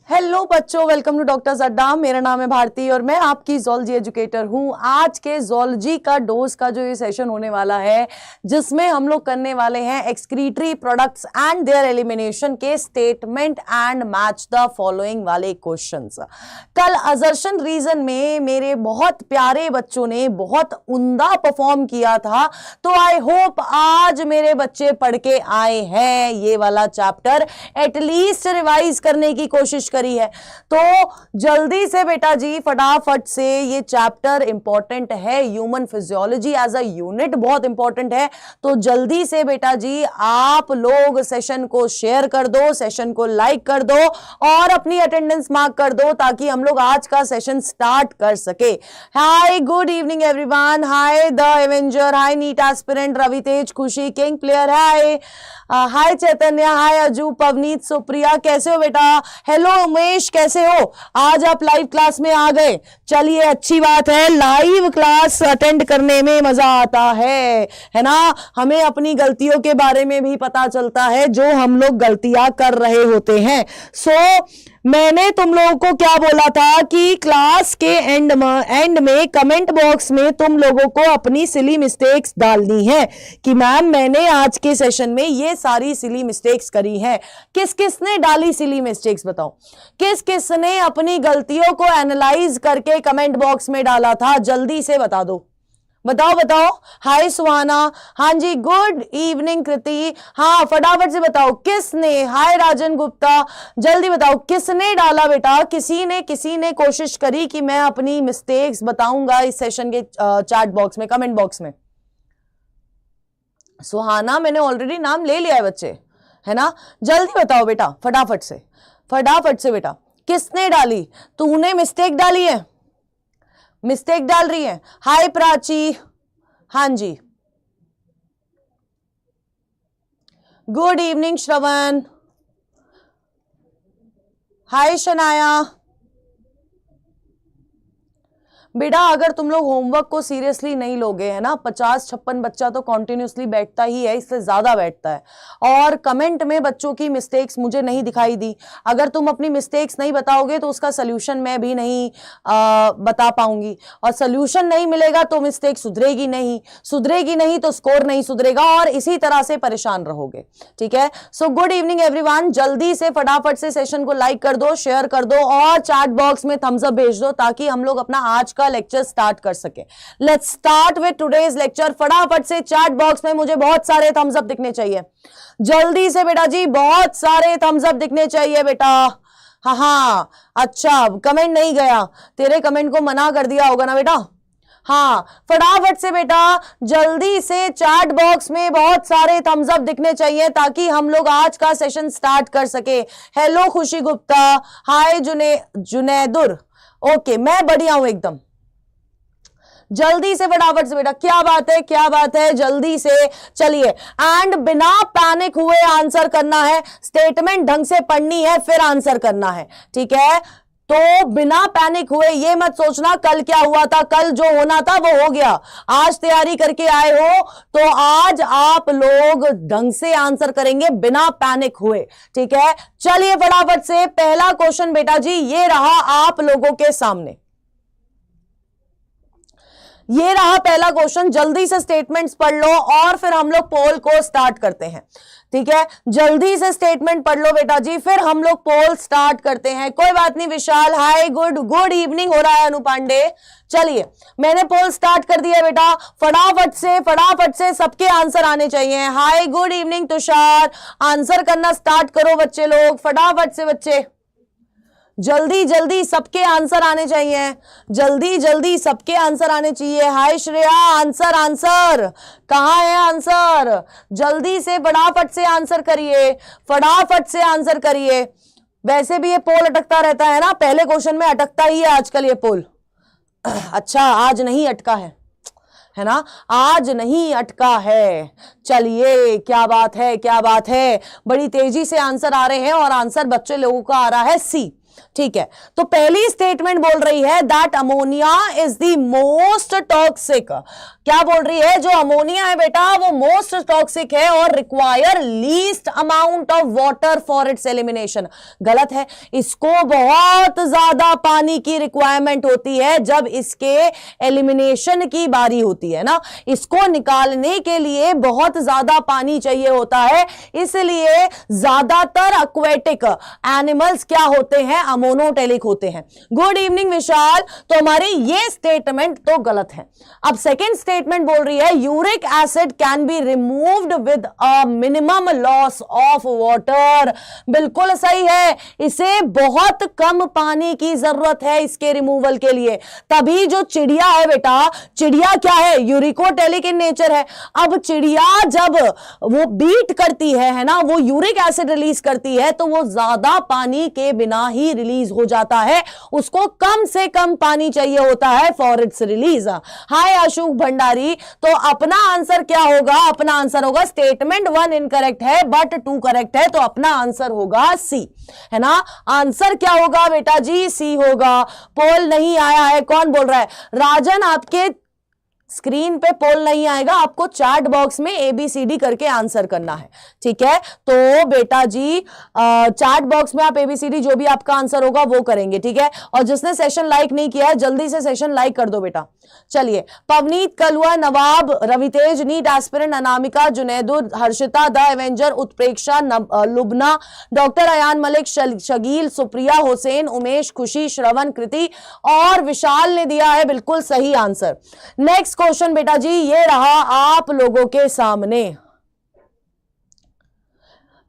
Hello बच्चों, welcome to doctor अड्डा। मेरा नाम है भारती और मैं आपकी ज़ूलॉजी एजुकेटर हूं। आज के ज़ूलॉजी का डोज का जो ये सेशन होने वाला है, जिसमें हम लोग करने वाले हैं excretory products and their elimination के statement and match the following वाले क्वेश्चंस। कल असर्शन रीजन में मेरे बहुत प्यारे बच्चों ने बहुत उम्दा परफॉर्म किया था, तो आई होप आज मेरे बच्चे पढ़ के आए हैं ये वाला चैप्टर, एटलीस्ट रिवाइज करने की कोशिश करी है। तो जल्दी से बेटा जी फटाफट से, ये चैप्टर इंपॉर्टेंट है, human physiology as a unit बहुत इंपॉर्टेंट है। तो जल्दी से बेटा जी आप लोग सेशन को शेयर कर दो, सेशन को लाइक कर दो और अपनी अटेंडेंस मार्क कर दो ताकि हम लोग आज का सेशन स्टार्ट कर सके। Hi, good evening everyone. Hi the avenger, hi NEET aspirant, Ravi Teja, Khushi, king player, हाय हाय चैतन्य, हाय अजू, पवनीत, सुप्रिया, कैसे हो बेटा? हेलो उमेश, कैसे हो? आज आप लाइव क्लास में आ गए, चलिए अच्छी बात है। लाइव क्लास अटेंड करने में मजा आता है ना? हमें अपनी गलतियों के बारे में भी पता चलता है जो हम लोग गलतियां कर रहे होते हैं। मैंने तुम लोगों को क्या बोला था कि क्लास के एंड में कमेंट बॉक्स में तुम लोगों को अपनी सिली मिस्टेक्स डालनी है कि मैम मैंने आज के सेशन में ये सारी सिली मिस्टेक्स करी हैं। किस किसने डाली सिली मिस्टेक्स बताओ? किस किसने अपनी गलतियों को एनालाइज करके कमेंट बॉक्स में डाला था? जल्दी से बता दो, बताओ बताओ। हाय सुहाना, हाँ जी, गुड इवनिंग कृति, हाँ फटाफट से बताओ किसने। हाय राजन गुप्ता, जल्दी बताओ किसने डाला बेटा? किसी ने कोशिश करी कि मैं अपनी मिस्टेक्स बताऊंगा इस सेशन के चैट बॉक्स में, कमेंट बॉक्स में? सुहाना, मैंने ऑलरेडी नाम ले लिया है बच्चे, है ना? जल्दी बताओ बेटा, फटाफट से बेटा, किसने डाली? तूने मिस्टेक डाली है, मिस्टेक डाल रही है। हाय प्राची, हाँ जी, गुड इवनिंग श्रवण, हाय शनाया। बेटा अगर तुम लोग होमवर्क को सीरियसली नहीं लोगे, है ना, 50-56 बच्चा तो कॉन्टिन्यूसली बैठता ही है, इससे ज्यादा बैठता है। और कमेंट में बच्चों की मिस्टेक्स मुझे नहीं दिखाई दी। अगर तुम अपनी मिस्टेक्स नहीं बताओगे तो उसका सोल्यूशन मैं भी नहीं बता पाऊंगी, और सोल्यूशन नहीं मिलेगा तो मिस्टेक सुधरेगी नहीं तो स्कोर नहीं सुधरेगा, और इसी तरह से परेशान रहोगे। ठीक है, सो गुड इवनिंग एवरीवन। जल्दी से फटाफट से सेशन को लाइक कर दो, शेयर कर दो और चैट बॉक्स में थम्स अप भेज दो ताकि हम लोग अपना आज का लेक्चर स्टार्ट कर सके। Let's start with today's lecture. फटाफट से चैट बॉक्स में मुझे बहुत सारे थम्स अप दिखने चाहिए, जल्दी से बेटा जी, बहुत सारे थम्स अप दिखने चाहिए बेटा। हाँ, अच्छा कमेंट नहीं गया, तेरे कमेंट को मना कर दिया होगा ना बेटा? हाँ, फटाफट से बेटा जल्दी से चैट बॉक्स में बहुत सारे थम्स अप दिखने चाहिए ताकि हम लोग आज का सेशन स्टार्ट कर सके। हेलो खुशी गुप्ता, हाय जुनैदुर, ओके मैं बढ़िया हूं एकदम। जल्दी से फटाफट से बेटा, क्या बात है, जल्दी से चलिए। एंड बिना पैनिक हुए आंसर करना है, स्टेटमेंट ढंग से पढ़नी है फिर आंसर करना है, ठीक है? तो बिना पैनिक हुए, ये मत सोचना कल क्या हुआ था, कल जो होना था वो हो गया। आज तैयारी करके आए हो तो आज आप लोग ढंग से आंसर करेंगे बिना पैनिक हुए, ठीक है? चलिए फटाफट से पहला क्वेश्चन बेटा जी ये रहा आप लोगों के सामने, ये रहा पहला क्वेश्चन। जल्दी से स्टेटमेंट्स पढ़ लो और फिर हम लोग पोल को स्टार्ट करते हैं, ठीक है? जल्दी से स्टेटमेंट पढ़ लो बेटा जी, फिर हम लोग पोल स्टार्ट करते हैं। कोई बात नहीं विशाल, हाय गुड इवनिंग हो रहा है अनु पांडे। चलिए मैंने पोल स्टार्ट कर दिया बेटा, फटाफट से सबके आंसर आने चाहिए। हाय गुड इवनिंग तुषार, आंसर करना स्टार्ट करो बच्चे लोग, फटाफट से बच्चे, जल्दी सबके आंसर आने चाहिए, जल्दी सबके आंसर आने चाहिए। हाय श्रेया, आंसर कहां है आंसर? जल्दी से फटाफट से आंसर करिए, वैसे भी ये पोल अटकता रहता है ना, पहले क्वेश्चन में अटकता ही है आजकल ये पोल। अच्छा आज नहीं अटका है ना, आज नहीं अटका है। चलिए क्या बात है, बड़ी तेजी से आंसर आ रहे हैं और आंसर बच्चे लोगों का आ रहा है सी। ठीक है, तो पहली स्टेटमेंट बोल रही है that ammonia is the most toxic. क्या बोल रही है? जो अमोनिया है बेटा वो मोस्ट टॉक्सिक है और require least amount of water for its elimination. गलत है, इसको बहुत ज्यादा पानी की रिक्वायरमेंट होती है जब इसके एलिमिनेशन की बारी होती है ना, इसको निकालने के लिए बहुत ज्यादा पानी चाहिए होता है, इसलिए ज्यादातर एक्वेटिक एनिमल्स क्या होते हैं? अमोनोटेलिक होते हैं। गुड इवनिंग विशाल। तो हमारी ये स्टेटमेंट तो गलत है। अब सेकेंड स्टेटमेंट बोल रही है uric acid can be removed with a minimum loss of water. बिल्कुल सही है, इसे बहुत कम पानी की जरूरत है इसके रिमूवल के लिए। तभी जो चिड़िया है बेटा, चिड़िया क्या है? यूरिकोटेलिक इन नेचर है। अब चिड़िया जब वो बीट करती है ना, वो यूरिक एसिड रिलीज करती है तो वो ज्यादा पानी के बिना ही रिलीज हो जाता है, उसको कम से कम पानी चाहिए होता है फॉर इट्स रिलीज। हाय अशोक भंडारी। तो अपना आंसर क्या होगा? अपना आंसर होगा स्टेटमेंट 1 इनकरेक्ट है बट 2 करेक्ट है, तो अपना आंसर होगा सी, है ना। आंसर क्या होगा बेटा जी? सी होगा। पोल नहीं आया है, कौन बोल रहा है? राजन, आपके स्क्रीन पे पोल नहीं आएगा, आपको चैट बॉक्स में ABCD करके आंसर करना है, ठीक है। तो बेटा जी चैट बॉक्स में आप ABCD जो भी आपका आंसर होगा वो करेंगे, ठीक है। और जिसने सेशन लाइक नहीं किया है जल्दी से सेशन लाइक कर दो बेटा। चलिए, Pavneet Kalua, Nawab, Raviteja, NEET aspirant, Anamika, Junaidur, Harshita, the avenger, Utpreksha, Lubna, doctor Ayaan Malik, Shageel, Supriya, Hussain, Umesh, Khushi, Shravan, कृति और विशाल ने दिया है बिल्कुल सही आंसर। नेक्स्ट क्वेश्चन बेटा जी ये रहा आप लोगों के सामने।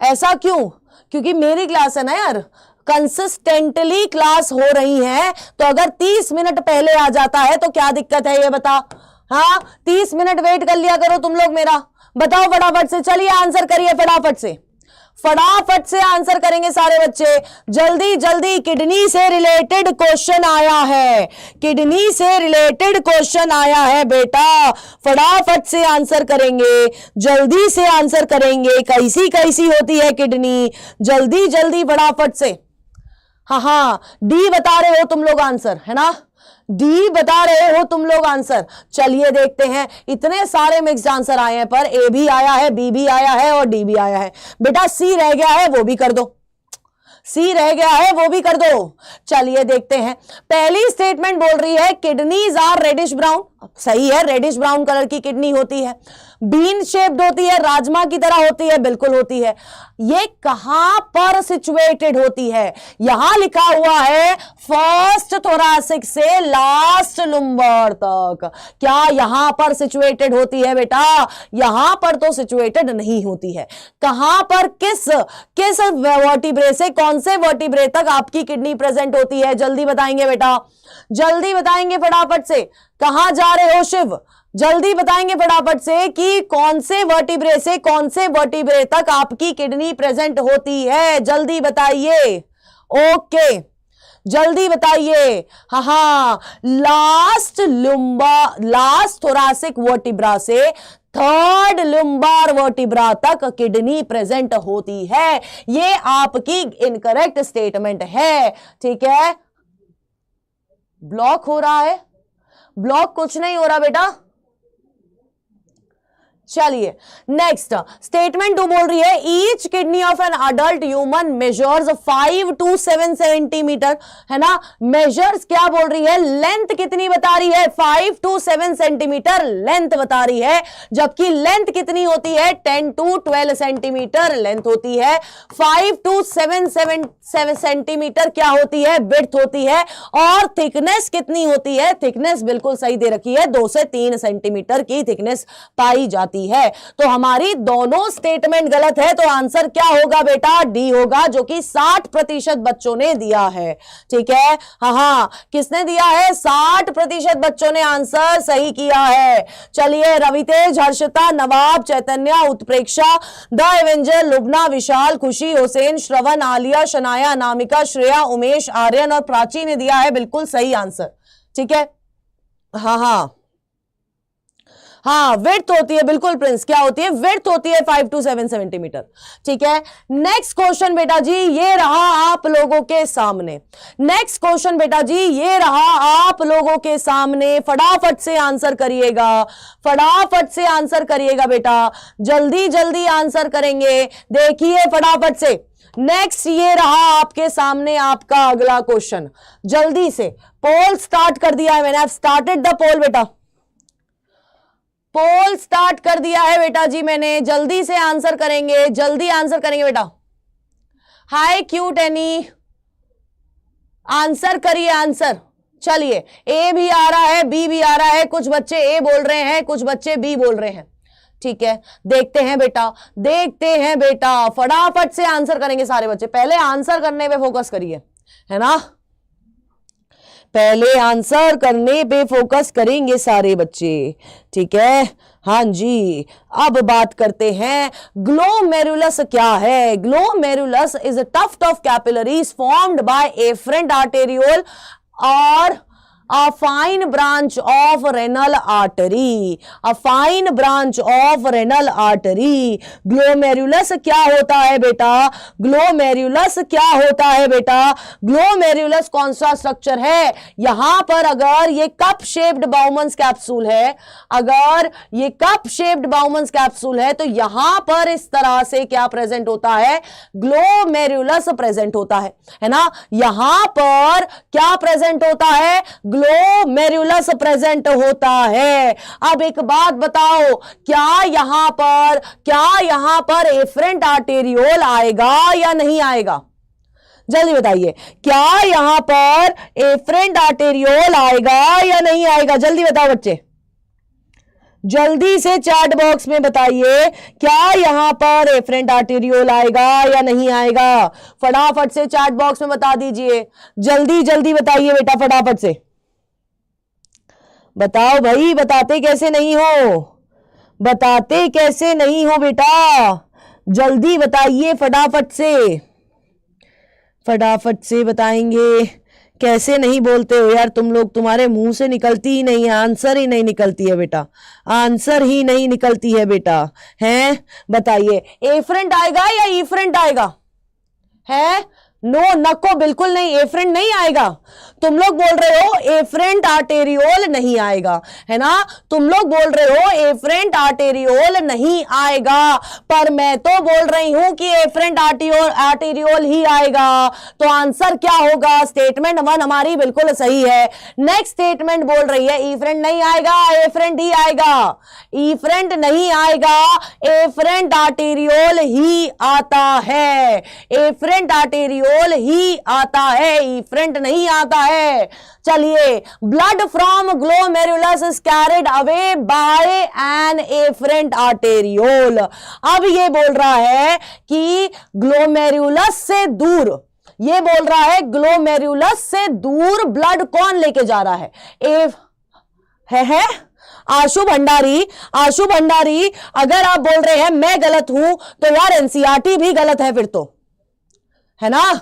ऐसा क्यों? क्योंकि मेरी क्लास है ना यार, कंसिस्टेंटली क्लास हो रही है, तो अगर 30 मिनट पहले आ जाता है तो क्या दिक्कत है ये बता। हाँ, 30 मिनट वेट कर लिया करो तुम लोग मेरा। बताओ फटाफट से, चलिए आंसर करिए फटाफट से, फटाफट से आंसर करेंगे सारे बच्चे, जल्दी जल्दी। किडनी से रिलेटेड क्वेश्चन आया है, किडनी से रिलेटेड क्वेश्चन आया है बेटा, फटाफट से आंसर करेंगे, जल्दी से आंसर करेंगे। कैसी कैसी होती है किडनी? जल्दी जल्दी फटाफट से। हाँ हाँ, डी बता रहे हो तुम लोग आंसर, है ना? डी बता रहे हो तुम लोग आंसर। चलिए देखते हैं, इतने सारे मिक्स्ड आंसर आए हैं, पर ए भी आया है, बी भी आया है और डी भी आया है। बेटा सी रह गया है, वो भी कर दो, सी रह गया है वो भी कर दो। चलिए देखते हैं, पहली स्टेटमेंट बोल रही है किडनीज आर रेडिश ब्राउन। सही है, रेडिश ब्राउन कलर की किडनी होती है, बीन शेप्ड होती है, राजमा की तरह होती है, बिल्कुल होती है। ये कहां पर सिचुएटेड होती है? यहां लिखा हुआ है फर्स्ट थोरासिक से लास्ट लुम्बर तक। क्या यहां पर सिचुएटेड होती है बेटा? यहां पर तो सिचुएटेड नहीं होती है। कहां पर, किस किस वर्टिब्रे से, कौन से वर्टिब्रे तक आपकी किडनी प्रेजेंट होती है? जल्दी बताएंगे बेटा, जल्दी बताएंगे फटाफट से। कहां जा रहे हो शिव? जल्दी बताएंगे फटाफट से कि कौन से वर्टिब्रे से कौन से वर्टिब्रे तक आपकी किडनी प्रेजेंट होती है, जल्दी बताइए। ओके, जल्दी बताइए। हाँ, लास्ट लुम्बा, लास्ट थोरासिक वर्टिब्रा से थर्ड लुम्बार वर्टिब्रा तक किडनी प्रेजेंट होती है। ये आपकी इनकरेक्ट स्टेटमेंट है, ठीक है। ब्लॉक हो रहा है? ब्लॉक कुछ नहीं हो रहा बेटा। चलिए नेक्स्ट स्टेटमेंट 2 बोल रही है each kidney of an adult human measures 5 to 7 centimetre, है ना। मेजर्स क्या बोल रही है? लेंथ कितनी बता रही है? 5 to 7 सेंटीमीटर लेंथ बता रही है, जबकि लेंथ कितनी होती है? 10 to 12 सेंटीमीटर लेंथ होती है। 5 to 7 सेंटीमीटर क्या होती है? विड्थ होती है। और थिकनेस कितनी होती है? थिकनेस बिल्कुल सही दे रखी है, 2 से 3 सेंटीमीटर की थिकनेस पाई जाती है। तो हमारी दोनों स्टेटमेंट गलत है, तो आंसर क्या होगा बेटा? डी होगा, जो कि 60% बच्चों ने दिया है, ठीक है। हाँ, किसने दिया है? 60% बच्चों ने आंसर सही किया है। चलिए, रवितेज, हर्षिता, नवाब, चैतन्य, उत्प्रेक्षा, द एवेंजर, लुबना, विशाल, खुशी, हुसैन, श्रवण, आलिया, शनाया, अनामिका, श्रेया, उमेश, आर्यन और प्राची ने दिया है बिल्कुल सही आंसर, ठीक है। हाँ, हाँ विड्थ होती है, बिल्कुल प्रिंस, क्या होती है? विड्थ होती है 5 to 7 सेंटीमीटर। ठीक है, नेक्स्ट क्वेश्चन बेटा जी ये रहा आप लोगों के सामने। नेक्स्ट क्वेश्चन बेटा जी ये रहा आप लोगों के सामने, फटाफट से आंसर करिएगा, फटाफट से आंसर करिएगा बेटा, जल्दी जल्दी आंसर करेंगे, देखिए फटाफट से। नेक्स्ट ये रहा आपके सामने आपका अगला क्वेश्चन, जल्दी से पोल स्टार्ट कर दिया है मैंने, आई स्टार्टेड द पोल बेटा, पोल स्टार्ट कर दिया है बेटा जी मैंने, जल्दी से आंसर करेंगे, जल्दी आंसर करेंगे बेटा। हाय क्यूट एनी, आंसर करिए आंसर। चलिए ए भी आ रहा है, बी भी आ रहा है, कुछ बच्चे ए बोल रहे हैं, कुछ बच्चे बी बोल रहे हैं। ठीक है, देखते हैं बेटा, देखते हैं बेटा, फटाफट से आंसर करेंगे सारे बच्चे। पहले आंसर करने पे फोकस करिए, है ना, पहले आंसर करने पे फोकस करेंगे सारे बच्चे। ठीक है, हाँ जी, अब बात करते हैं ग्लोमेरुलस क्या है। Glomerulus is a tuft of capillaries formed by afferent arteriole और a fine branch of renal artery, a fine branch of renal artery। Glomerulus क्या होता है बेटा? ग्लोमेरुलस क्या होता है बेटा? ग्लोमेरुलस कौन सा स्ट्रक्चर है? यहां पर अगर ये कप शेप्ड बाउमन्स कैप्सूल है, अगर ये कप शेप्ड बाउमन्स कैप्सूल है, तो यहां पर इस तरह से क्या प्रेजेंट होता है? ग्लोमेरुलस प्रेजेंट होता है ना, यहां पर क्या प्रेजेंट होता है? ग्लोमेरुलस प्रेजेंट होता है। अब एक बात बताओ, क्या यहां पर एफरेंट आर्टेरियोल आएगा या नहीं आएगा? जल्दी बताइए, क्या यहां पर एफरेंट आर्टेरियोल आएगा या नहीं आएगा? जल्दी बताओ बच्चे, जल्दी से चैट बॉक्स में बताइए, क्या यहां पर एफरेंट आर्टेरियोल आएगा या नहीं आएगा? फटाफट से चैट बॉक्स में बता दीजिए, जल्दी जल्दी बताइए बेटा, फटाफट से बताओ भाई, बताते कैसे नहीं हो, बताते कैसे नहीं हो बेटा, जल्दी बताइए, फटाफट से बताएंगे। कैसे नहीं बोलते हो यार तुम लोग, तुम्हारे मुंह से निकलती ही नहीं है, आंसर ही नहीं निकलती है बेटा, आंसर ही नहीं निकलती है बेटा, हैं? बताइए, एफरेंट आएगा या ईफरेंट आएगा? है नो, नको, बिल्कुल नहीं, एफरेंट नहीं आएगा। तुम लोग बोल रहे हो एफरेंट आर्टेरियोल नहीं आएगा, है ना, तुम लोग बोल रहे हो एफरेंट आर्टेरियोल नहीं आएगा, पर मैं तो बोल रही हूं कि एफरेंट आर्टेरियोल ही आएगा। तो आंसर क्या होगा? स्टेटमेंट 1 हमारी बिल्कुल सही है। नेक्स्ट स्टेटमेंट बोल रही है एफरेंट नहीं आएगा, एफरेंट ही आएगा। एफरेंट नहीं आएगा, एफरेंट आर्टेरियोल ही आता है, एफरेंट आर्टेरियोल ही आता है, एफरेंट नहीं आता है। चलिए, blood from glomerulus is carried away by an efferent arteriole. अब ये बोल रहा है कि ग्लोमेरुलस से दूर, ये बोल रहा है ग्लोमेरुलस से दूर ब्लड कौन लेके जा रहा है? है आशु भंडारी, आशु भंडारी, अगर आप बोल रहे हैं मैं गलत हूं तो यार एनसीईआरटी भी गलत है फिर तो, है ना,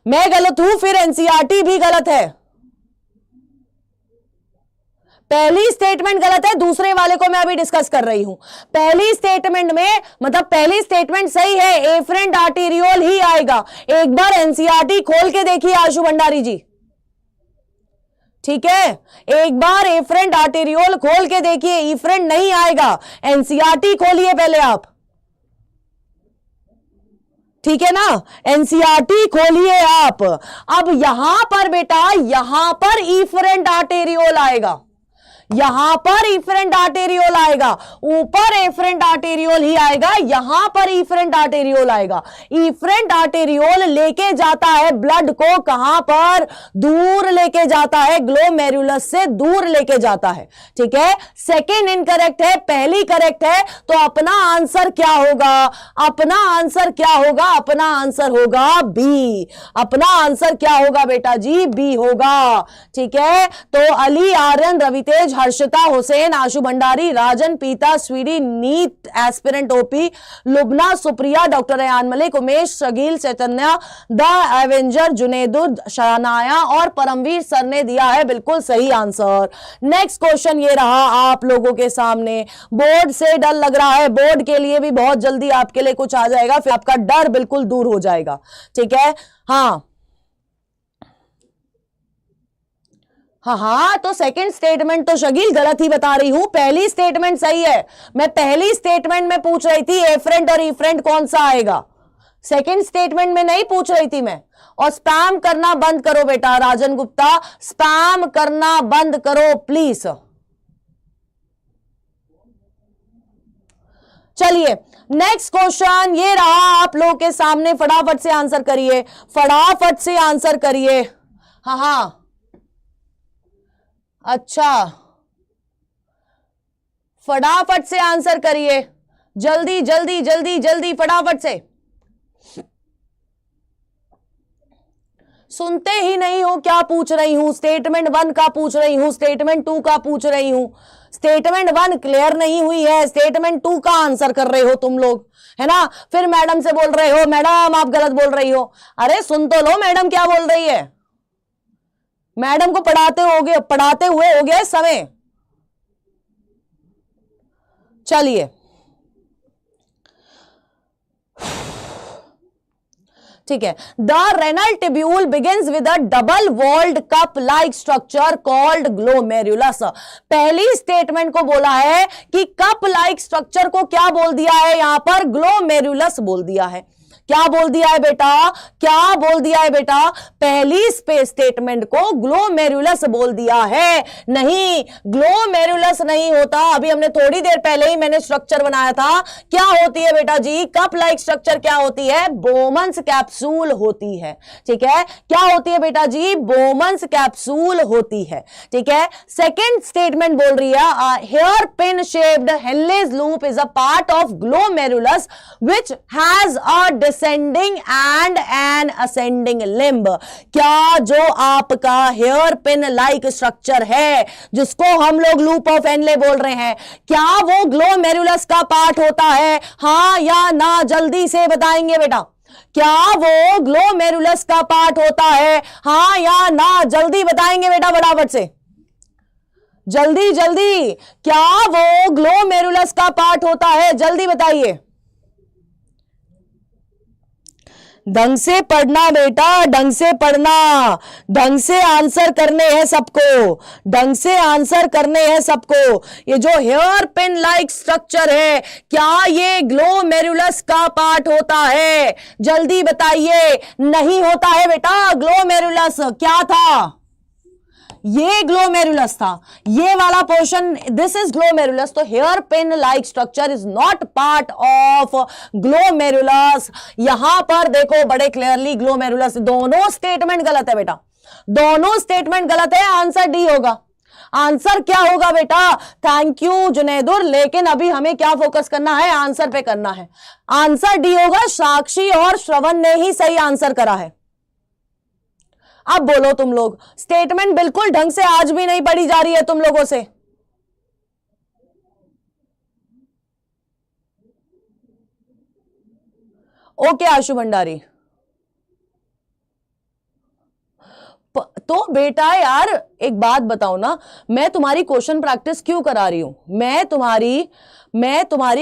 मैं गलत हूं फिर एनसीईआरटी भी गलत है। पहली स्टेटमेंट गलत है, दूसरे वाले को मैं अभी डिस्कस कर रही हूं। पहली स्टेटमेंट में मतलब पहली स्टेटमेंट सही है, एफरेंट आर्टेरियोल ही आएगा। एक बार एनसीईआरटी खोल के देखिए आशु भंडारी जी, ठीक है, एक बार एफरेंट आर्टेरियोल खोल के देखिए, एफरेंट नहीं आएगा। एनसीईआरटी खोलिए पहले आप, ठीक है ना, एनसीईआरटी खोलिए आप। अब यहां पर बेटा, यहां पर एफरेंट आर्टेरियोल आएगा, यहां पर एफरेंट आर्टेरियोल आएगा, ऊपर एफरेंट आर्टेरियोल ही आएगा, यहां पर एफरेंट आर्टेरियोल आएगा। एफरेंट आर्टेरियोल लेके जाता है ब्लड को कहां पर? दूर लेके जाता है, ग्लोमेरुलस से दूर लेके जाता है। ठीक है, सेकेंड इनकरेक्ट है, पहली करेक्ट है। तो अपना आंसर क्या होगा? अपना आंसर क्या होगा? अपना आंसर होगा बी। अपना आंसर क्या होगा बेटा जी? बी होगा। ठीक है, तो अली, आर्यन, रवितेज, हर्षिता हुसैन, आशु Bhandari, Rajan, Pita, sweety, NEET aspirant OP, Lubna, Supriya, doctor Ayaan Malik, Umesh, Shakeel, Chaitanya, the avenger, Junedur, Shanaya और परमवीर सर ने दिया है बिल्कुल सही आंसर। नेक्स्ट क्वेश्चन ये रहा आप लोगों के सामने। बोर्ड से डर लग रहा है, बोर्ड के लिए भी बहुत जल्दी आपके लिए कुछ आ जाएगा, फिर आपका डर बिल्कुल दूर हो जाएगा। ठीक है, हाँ हाँ, तो सेकंड स्टेटमेंट तो शकील गलत ही बता रही हूं, पहली स्टेटमेंट सही है। मैं पहली स्टेटमेंट में पूछ रही थी एफ्रेंट और इफ्रेंट कौन सा आएगा, सेकंड स्टेटमेंट में नहीं पूछ रही थी मैं। और स्पैम करना बंद करो बेटा, राजन गुप्ता स्पैम करना बंद करो प्लीज। चलिए नेक्स्ट क्वेश्चन ये रहा आप लोगों के सामने, फटाफट से आंसर करिए, फटाफट से आंसर करिए। हाँ हाँ, अच्छा फटाफट से आंसर करिए, जल्दी जल्दी जल्दी जल्दी फटाफट से। सुनते ही नहीं हो क्या पूछ रही हूं, स्टेटमेंट 1 का पूछ रही हूं, स्टेटमेंट 2 का पूछ रही हूं। स्टेटमेंट 1 क्लियर नहीं हुई है, स्टेटमेंट 2 का आंसर कर रहे हो तुम लोग, है ना। फिर मैडम से बोल रहे हो मैडम आप गलत बोल रही हो। अरे सुन तो लो मैडम क्या बोल रही है, मैडम को पढ़ाते हुए हो गया समय। चलिए ठीक है, the renal tubule begins with a double walled cup like structure called glomerulus. पहली स्टेटमेंट को बोला है कि कप लाइक स्ट्रक्चर को क्या बोल दिया है, यहां पर ग्लोमेरुलस बोल दिया है। क्या बोल दिया है बेटा, क्या बोल दिया है बेटा, पहली स्टेटमेंट को ग्लोमेरुलस बोल दिया है। नहीं, ग्लोमेरुलस नहीं होता, अभी हमने थोड़ी देर पहले ही मैंने स्ट्रक्चर बनाया था। क्या होती है बेटा जी, कप लाइक स्ट्रक्चर क्या होती है, बोमन्स कैप्सूल होती है। ठीक है, क्या होती है बेटा जी, बोमन्स कैप्सूल होती है। ठीक है, सेकेंड स्टेटमेंट बोल रही है hairpin shaped Henle's loop is a part of glomerulus which has a descending and an ascending limb. क्या जो आपका हेयर पिन लाइक स्ट्रक्चर है जिसको हम लोग लूप ऑफ हेनले बोल रहे हैं, क्या वो ग्लोमेरुलस का पार्ट होता है, हाँ या ना, जल्दी से बताएंगे बेटा। क्या वो ग्लोमेरुलस का पार्ट होता है, हाँ या ना, जल्दी बताएंगे बेटा फटाफट से, जल्दी जल्दी। क्या वो ग्लोमेरुलस का पार्ट होता है, जल्दी बताइए। ढंग से पढ़ना बेटा, ढंग से पढ़ना, ढंग से आंसर करने हैं सबको, ढंग से आंसर करने हैं सबको। ये जो हेयर पिन लाइक स्ट्रक्चर है, क्या ये ग्लोमेरुलस का पार्ट होता है, जल्दी बताइए। नहीं होता है बेटा, ग्लोमेरुलस क्या था, ये ग्लोमेरुलस था, ये वाला पोर्शन, दिस इज ग्लोमेरुलस। तो hairpin like structure is not part of glomerulus. यहां पर देखो बड़े क्लियरली ग्लोमेरुलस, दोनों स्टेटमेंट गलत है बेटा, दोनों स्टेटमेंट गलत है, आंसर डी होगा। आंसर क्या होगा बेटा, थैंक यू जुनेदुर, लेकिन अभी हमें क्या फोकस करना है, आंसर पे करना है। आंसर डी होगा, साक्षी और श्रवण ने ही सही आंसर करा है। अब बोलो तुम लोग, स्टेटमेंट बिल्कुल ढंग से आज भी नहीं पढ़ी जा रही है तुम लोगों से। ओके आशु भंडारी, तो बेटा यार एक बात बताओ ना, मैं तुम्हारी क्वेश्चन प्रैक्टिस क्यों करा रही हूं, मैं तुम्हारी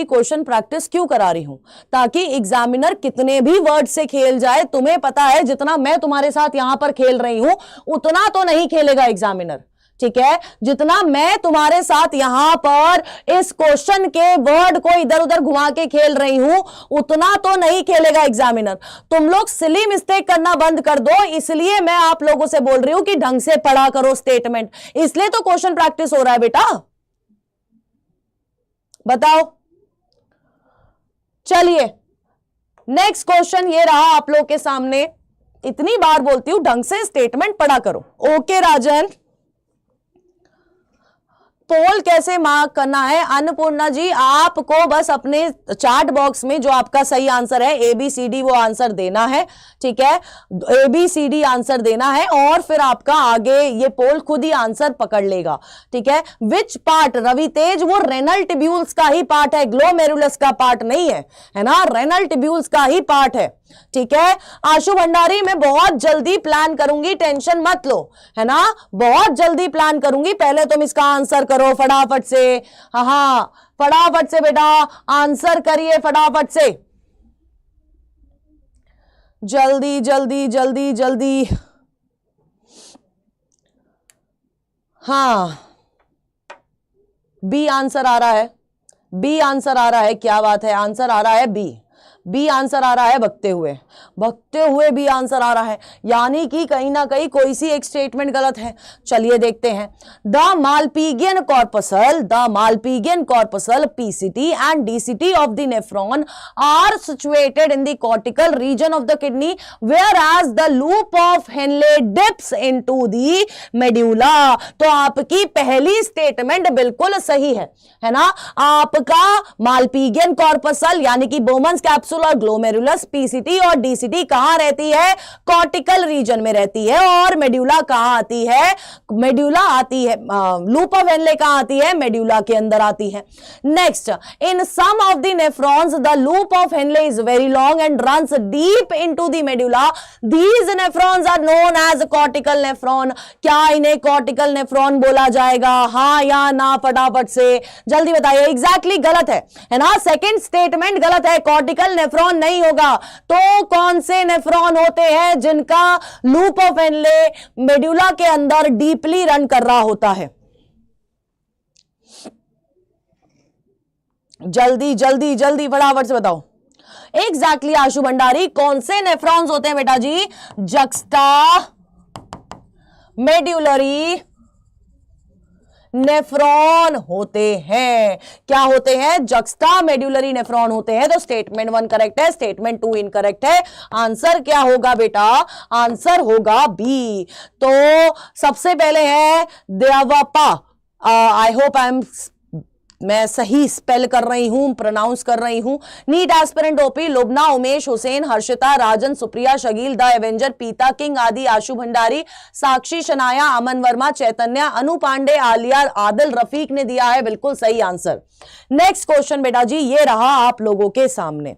क्वेश्चन प्रैक्टिस क्यों करा रही हूं, ताकि एग्जामिनर कितने भी वर्ड से खेल जाए, तुम्हें पता है जितना मैं तुम्हारे साथ यहां पर खेल रही हूं उतना तो नहीं खेलेगा एग्जामिनर। ठीक है, जितना मैं तुम्हारे साथ यहां पर इस क्वेश्चन के वर्ड को इधर उधर घुमा के खेल रही हूं उतना तो नहीं खेलेगा एग्जामिनर। तुम लोग सिली मिस्टेक करना बंद कर दो, इसलिए मैं आप लोगों से बोल रही हूं कि ढंग से पढ़ा करो स्टेटमेंट, इसलिए तो क्वेश्चन प्रैक्टिस हो रहा है बेटा। बताओ, चलिए नेक्स्ट क्वेश्चन ये रहा आप लोग के सामने। इतनी बार बोलती हूं ढंग से स्टेटमेंट पढ़ा करो। ओके राजन, पोल कैसे मार्क करना है अन्नपूर्णा जी, आपको बस अपने चार्ट बॉक्स में जो आपका सही आंसर है ABCD वो आंसर देना है, ठीक है, ABCD आंसर देना है और फिर आपका आगे ये पोल खुद ही आंसर पकड़ लेगा, ठीक है। विच पार्ट, रवि तेज, वो रेनल टिब्यूल्स का ही पार्ट है, ग्लोमेरुलस का पार्ट नहीं है ना, रेनल टिब्यूल्स का ही पार्ट है, ठीक है। आशु भंडारी, मैं बहुत जल्दी प्लान करूंगी, टेंशन मत लो, है ना, बहुत जल्दी प्लान करूंगी, पहले तुम इसका आंसर करो फटाफट से, हाँ फटाफट से बेटा आंसर करिए फटाफट से, जल्दी जल्दी जल्दी जल्दी। हाँ बी आंसर आ रहा है, बी आंसर आ रहा है, क्या बात है, आंसर आ रहा है बी आंसर आ रहा है, भगते हुए बी आंसर आ रहा है, यानी कि कहीं ना कहीं कोई सी एक स्टेटमेंट गलत है। चलिए देखते हैं। The Malpighian corpuscle PCT and DCT of the nephron are situated in the cortical region of the kidney whereas the loop of Henle dips into the medulla. तो आपकी पहली स्टेटमेंट बिल्कुल सही है ना, आपका मालपीगियन कॉर्पसल यानी कि बोमन्स कैप्सूल और ग्लोमेरुलस पीसीटी और डीसीटी कहां रहती है, कॉर्टिकल रीजन में रहती है, और मेड्यूला कहां आती है, मेड्यूला आती है, लूप ऑफ हेनले कहां आती है, मेड्यूला के अंदर आती है। Next, in some of the nephrons the loop of Henle is very long and runs deep into the medulla, these nephrons are known as cortical nephron. क्या इन्हें कॉर्टिकल नेफ्रॉन बोला जाएगा, हाँ या ना, फटाफट से जल्दी बताइए। एग्जैक्टली गलत है ना, सेकंड स्टेटमेंट गलत है, कॉर्टिकल नेफ्रॉन नहीं होगा। तो कौन से नेफ्रॉन होते हैं जिनका लूप ऑफ हेनले मेड्यूला के अंदर डीपली रन कर रहा होता है, जल्दी जल्दी जल्दी फटाफट से बताओ। एग्जैक्टली आशु भंडारी, कौन से नेफ्रॉन्स होते हैं बेटा जी, जक्स्टा मेड्यूलरी नेफ्रॉन होते हैं। क्या होते हैं, जक्स्टा मेड्यूलरी नेफ्रॉन होते हैं। तो स्टेटमेंट 1 करेक्ट है, स्टेटमेंट 2 इनकरेक्ट है। आंसर क्या होगा बेटा, आंसर होगा बी। तो सबसे पहले है देवप्पा, आई होप मैं सही स्पेल कर रही हूं, प्रोनाउंस कर रही हूं। NEET aspirant OP, Lubna, Umesh, Hussain, Harshita, Rajan, Supriya, Shakeel, the avenger, Pita king Aadi, Ashu Bhandari, साक्षी, शनाया, अमन वर्मा, चैतन्य, अनु पांडे, आलिया, आदिल रफीक ने दिया है बिल्कुल सही आंसर। नेक्स्ट क्वेश्चन बेटा जी ये रहा आप लोगों के सामने,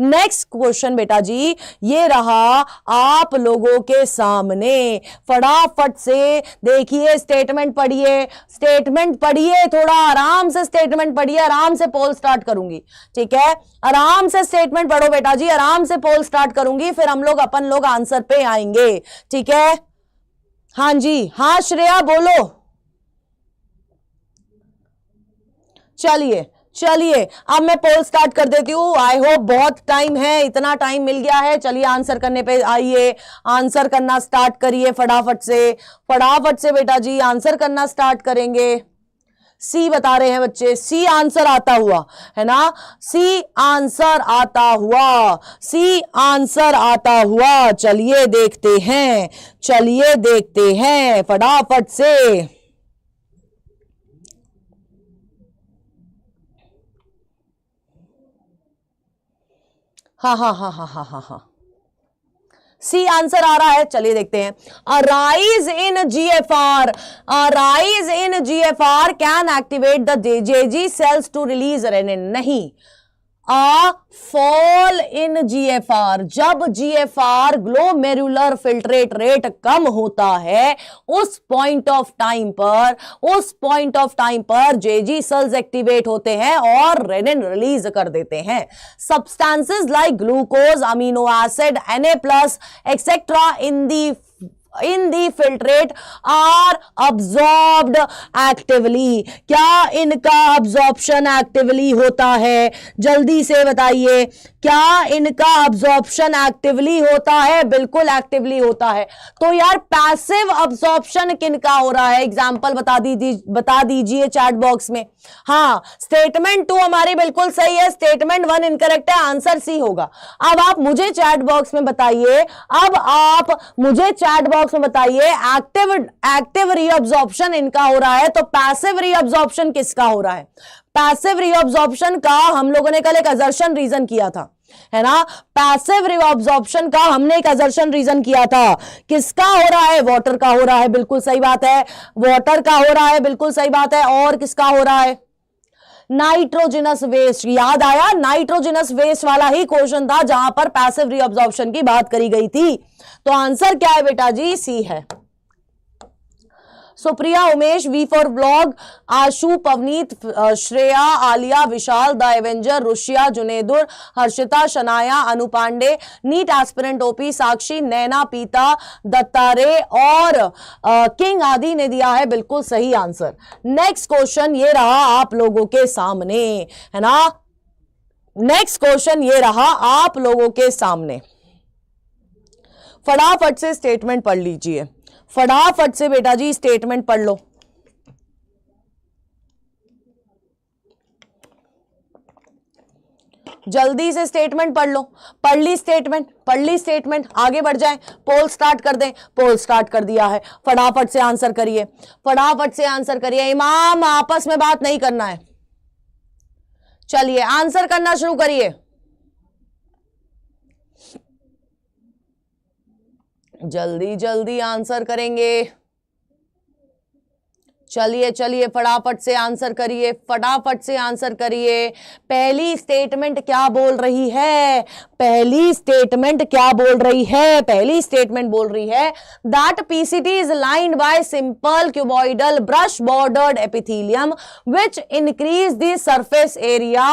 नेक्स्ट क्वेश्चन बेटा जी ये रहा आप लोगों के सामने। फटाफट से देखिए, स्टेटमेंट पढ़िए, थोड़ा आराम से स्टेटमेंट पढ़िए, आराम से पोल स्टार्ट करूंगी, ठीक है, आराम से स्टेटमेंट पढ़ो बेटा जी, आराम से पोल स्टार्ट करूंगी, फिर हम लोग अपन लोग आंसर पे आएंगे, ठीक है। हाँ जी, हाँ श्रेया बोलो। चलिए अब मैं पोल स्टार्ट कर देती हूँ। आई होप बहुत टाइम है, इतना टाइम मिल गया है। चलिए आंसर करने पे आइए, आंसर करना स्टार्ट करिए फटाफट से बेटा जी आंसर करना स्टार्ट करेंगे। सी बता रहे हैं बच्चे, सी आंसर आता हुआ है ना, सी आंसर आता हुआ। चलिए देखते हैं फटाफट से। हाँ, सी आंसर आ रहा है, चलिए देखते हैं। Rise in GFR can activate the JG cells to release renin. नहीं, फॉल इन जीएफआर, जब जीएफआर ग्लोमेरुलर फिल्ट्रेट रेट कम होता है उस पॉइंट ऑफ टाइम पर जेजी सेल्स एक्टिवेट होते हैं और रेनिन रिलीज कर देते हैं। Substances like glucose, amino acid, Na+ etcetera in the filtrate are absorbed actively। क्या इनका absorption actively होता है, जल्दी से बताइए, क्या इनका absorption actively होता है? बिल्कुल actively होता है। तो यार passive absorption किनका हो रहा है, एग्जाम्पल बता दीजिए चैट बॉक्स में। हाँ, स्टेटमेंट 2 हमारी बिल्कुल सही है, स्टेटमेंट 1 इनकरेक्ट है, आंसर सी होगा। अब आप मुझे चैट बॉक्स में बताइए, एक्टिव रीअब्जॉर्प्शन इनका हो रहा है, तो पैसिव रीअब्जॉर्प्शन किसका हो रहा है? पैसिव रीअब्जॉर्प्शन का हम लोगों ने कल एक असर्शन रीजन किया था, है ना। पैसिव रीअब्जॉर्प्शन का हमने एक असर्शन रीजन किया था, किसका हो रहा है? वाटर का हो रहा है, बिल्कुल सही बात है, वाटर का हो रहा है, बिल्कुल सही बात है। और किसका हो रहा है? Nitrogenous waste. याद आया, नाइट्रोजनस वेस्ट वाला ही क्वेश्चन था जहां पर पैसिव रीअब्जॉर्प्शन की बात करी गई थी। तो आंसर क्या है बेटा जी? सी है। Supriya, Umesh, V for blog, Ashu, Pavneet, Shreya, Alia, Vishal, the avenger, Rushiya, जुनेदुर, Harshita, Shanaya, Anupande, NEET aspirant OP, Sakshi, Naina, पीता, दत्तारे और किंग आदि ने दिया है बिल्कुल सही आंसर। नेक्स्ट क्वेश्चन ये रहा आप लोगों के सामने, है ना। नेक्स्ट क्वेश्चन ये रहा आप लोगों के सामने। फटाफट से स्टेटमेंट पढ़ लीजिए, फटाफट से बेटा जी स्टेटमेंट पढ़ लो। जल्दी से स्टेटमेंट पढ़ लो। पढ़ ली स्टेटमेंट, आगे बढ़ जाएं। पोल स्टार्ट कर दें, पोल स्टार्ट कर दिया है। फटाफट से आंसर करिए, फटाफट से आंसर करिए। इमाम, आपस में बात नहीं करना है, चलिए आंसर करना शुरू करिए। जल्दी जल्दी आंसर करेंगे, चलिए चलिए फटाफट से आंसर करिए, फटाफट से आंसर करिए। पहली स्टेटमेंट क्या बोल रही है? पहली स्टेटमेंट क्या बोल रही है? पहली स्टेटमेंट बोल रही है that PCT is lined by simple cuboidal brush bordered epithelium which increase the surface area